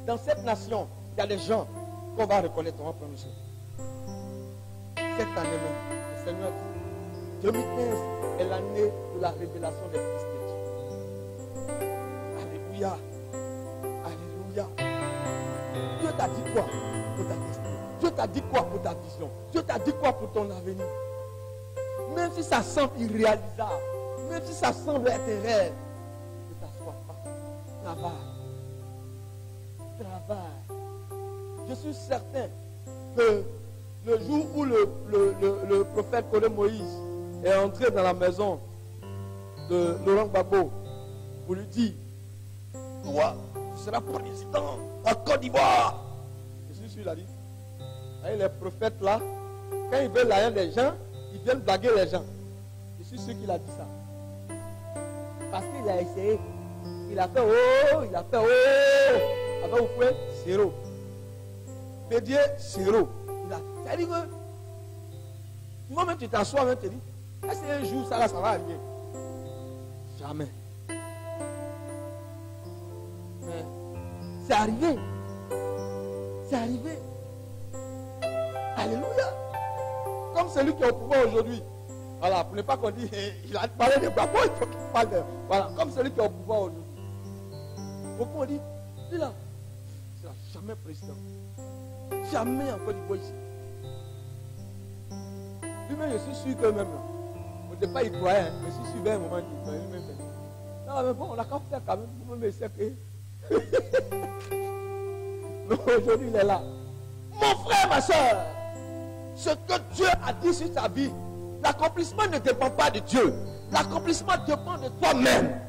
Dans cette nation, il y a des gens qu'on va reconnaître. On va prendre ça. Cette année même, le Seigneur dit 2015 est l'année de la révélation des fils de Dieu. Alléluia. Alléluia. Dieu t'a dit quoi pour ta destinée? Dieu t'a dit quoi pour ta vision? Dieu t'a dit quoi pour ton avenir? Même si ça semble irréalisable, même si ça semble être un rêve, ne t'assois pas. Travaille. Travaille. Je suis certain que le jour où le prophète Corée Moïse est entré dans la maison de Laurent Gbagbo pour lui dire, toi, tu seras président en Côte d'Ivoire. Je suis sûr, il a dit. Et les prophètes là, quand ils veulent la haine des gens, ils viennent blaguer les gens. Je suis sûr qu'il a dit ça. Parce qu'il a essayé. Il a fait oh, il a fait oh. Avec vous pouvez, zéro. Bédier, zéro. Ça veut dire que toi-même tu t'assois, même tu te dis, est-ce qu'un jour ça va arriver? Jamais. Mais c'est arrivé. C'est arrivé. Alléluia. Comme celui qui est au pouvoir aujourd'hui. Voilà, pour ne pas qu'on dise, il a parlé de Gbagbo, il faut qu'il parle de. Voilà, comme celui qui est au pouvoir aujourd'hui. Beaucoup ont dit, dis là, il ne sera jamais président. Jamais en Côte d'Ivoire ici. Lui-même, je suis sûr que même là, au départ, il croyait, hein, mais si suivait un moment, il croyait lui-même. Non, mais bon, on a qu'à faire quand même, vous-même, c'est que. Mais aujourd'hui, il est là. Mon frère, ma soeur, ce que Dieu a dit sur ta vie, l'accomplissement ne dépend pas de Dieu. L'accomplissement dépend de toi-même.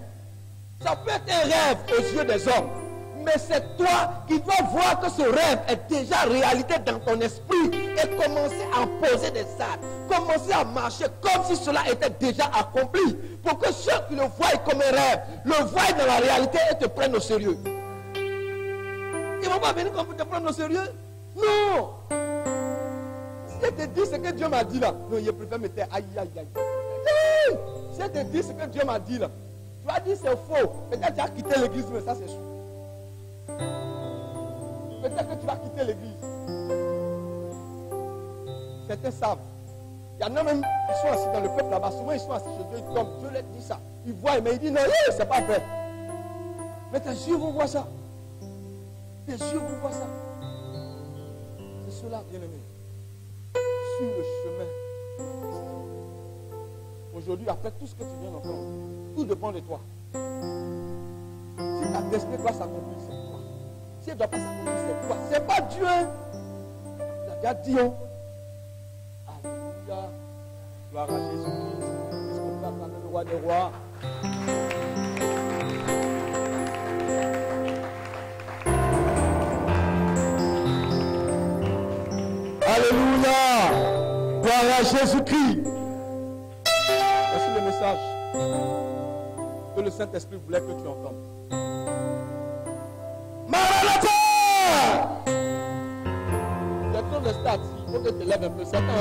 Ça peut être un rêve aux yeux des hommes, mais c'est toi qui dois voir que ce rêve est déjà réalité dans ton esprit et commencer à en poser des actes, commencer à marcher comme si cela était déjà accompli, pour que ceux qui le voient comme un rêve, le voient dans la réalité et te prennent au sérieux. Ils ne vont pas venir comme pour te prendre au sérieux. Non. Si je te dis ce que Dieu m'a dit là, non, je préfère me taire. Aïe, aïe, aïe. Si je te dis ce que Dieu m'a dit là, tu vas dire c'est faux. Peut-être que tu as quitté l'église, mais ça c'est sûr. Peut-être que tu vas quitter l'église. Certains savent. Il y en a même qui sont assis dans le peuple là-bas. Souvent ils sont assis chez Dieu, comme Dieu leur dit ça. Ils voient, mais ils disent non, c'est pas vrai. Mais tes yeux vont voir ça. Tes yeux vont voir ça. C'est cela, bien-aimé. Sur le chemin. Aujourd'hui, après tout ce que tu viens d'entendre, tout dépend de toi. Si ta destinée doit s'accomplir, c'est toi. Si elle ne doit pas s'accomplir, c'est toi. C'est pas Dieu. Il a déjà dit. Alléluia. Gloire à Jésus-Christ. Est-ce qu'on peut acclamer le roi des rois? Alléluia. Gloire à Jésus-Christ. Voici le message que le Saint-Esprit voulait que tu entendes. Maranatha! Tu es trop de stade. Il faut que tu te lèves un peu. Certains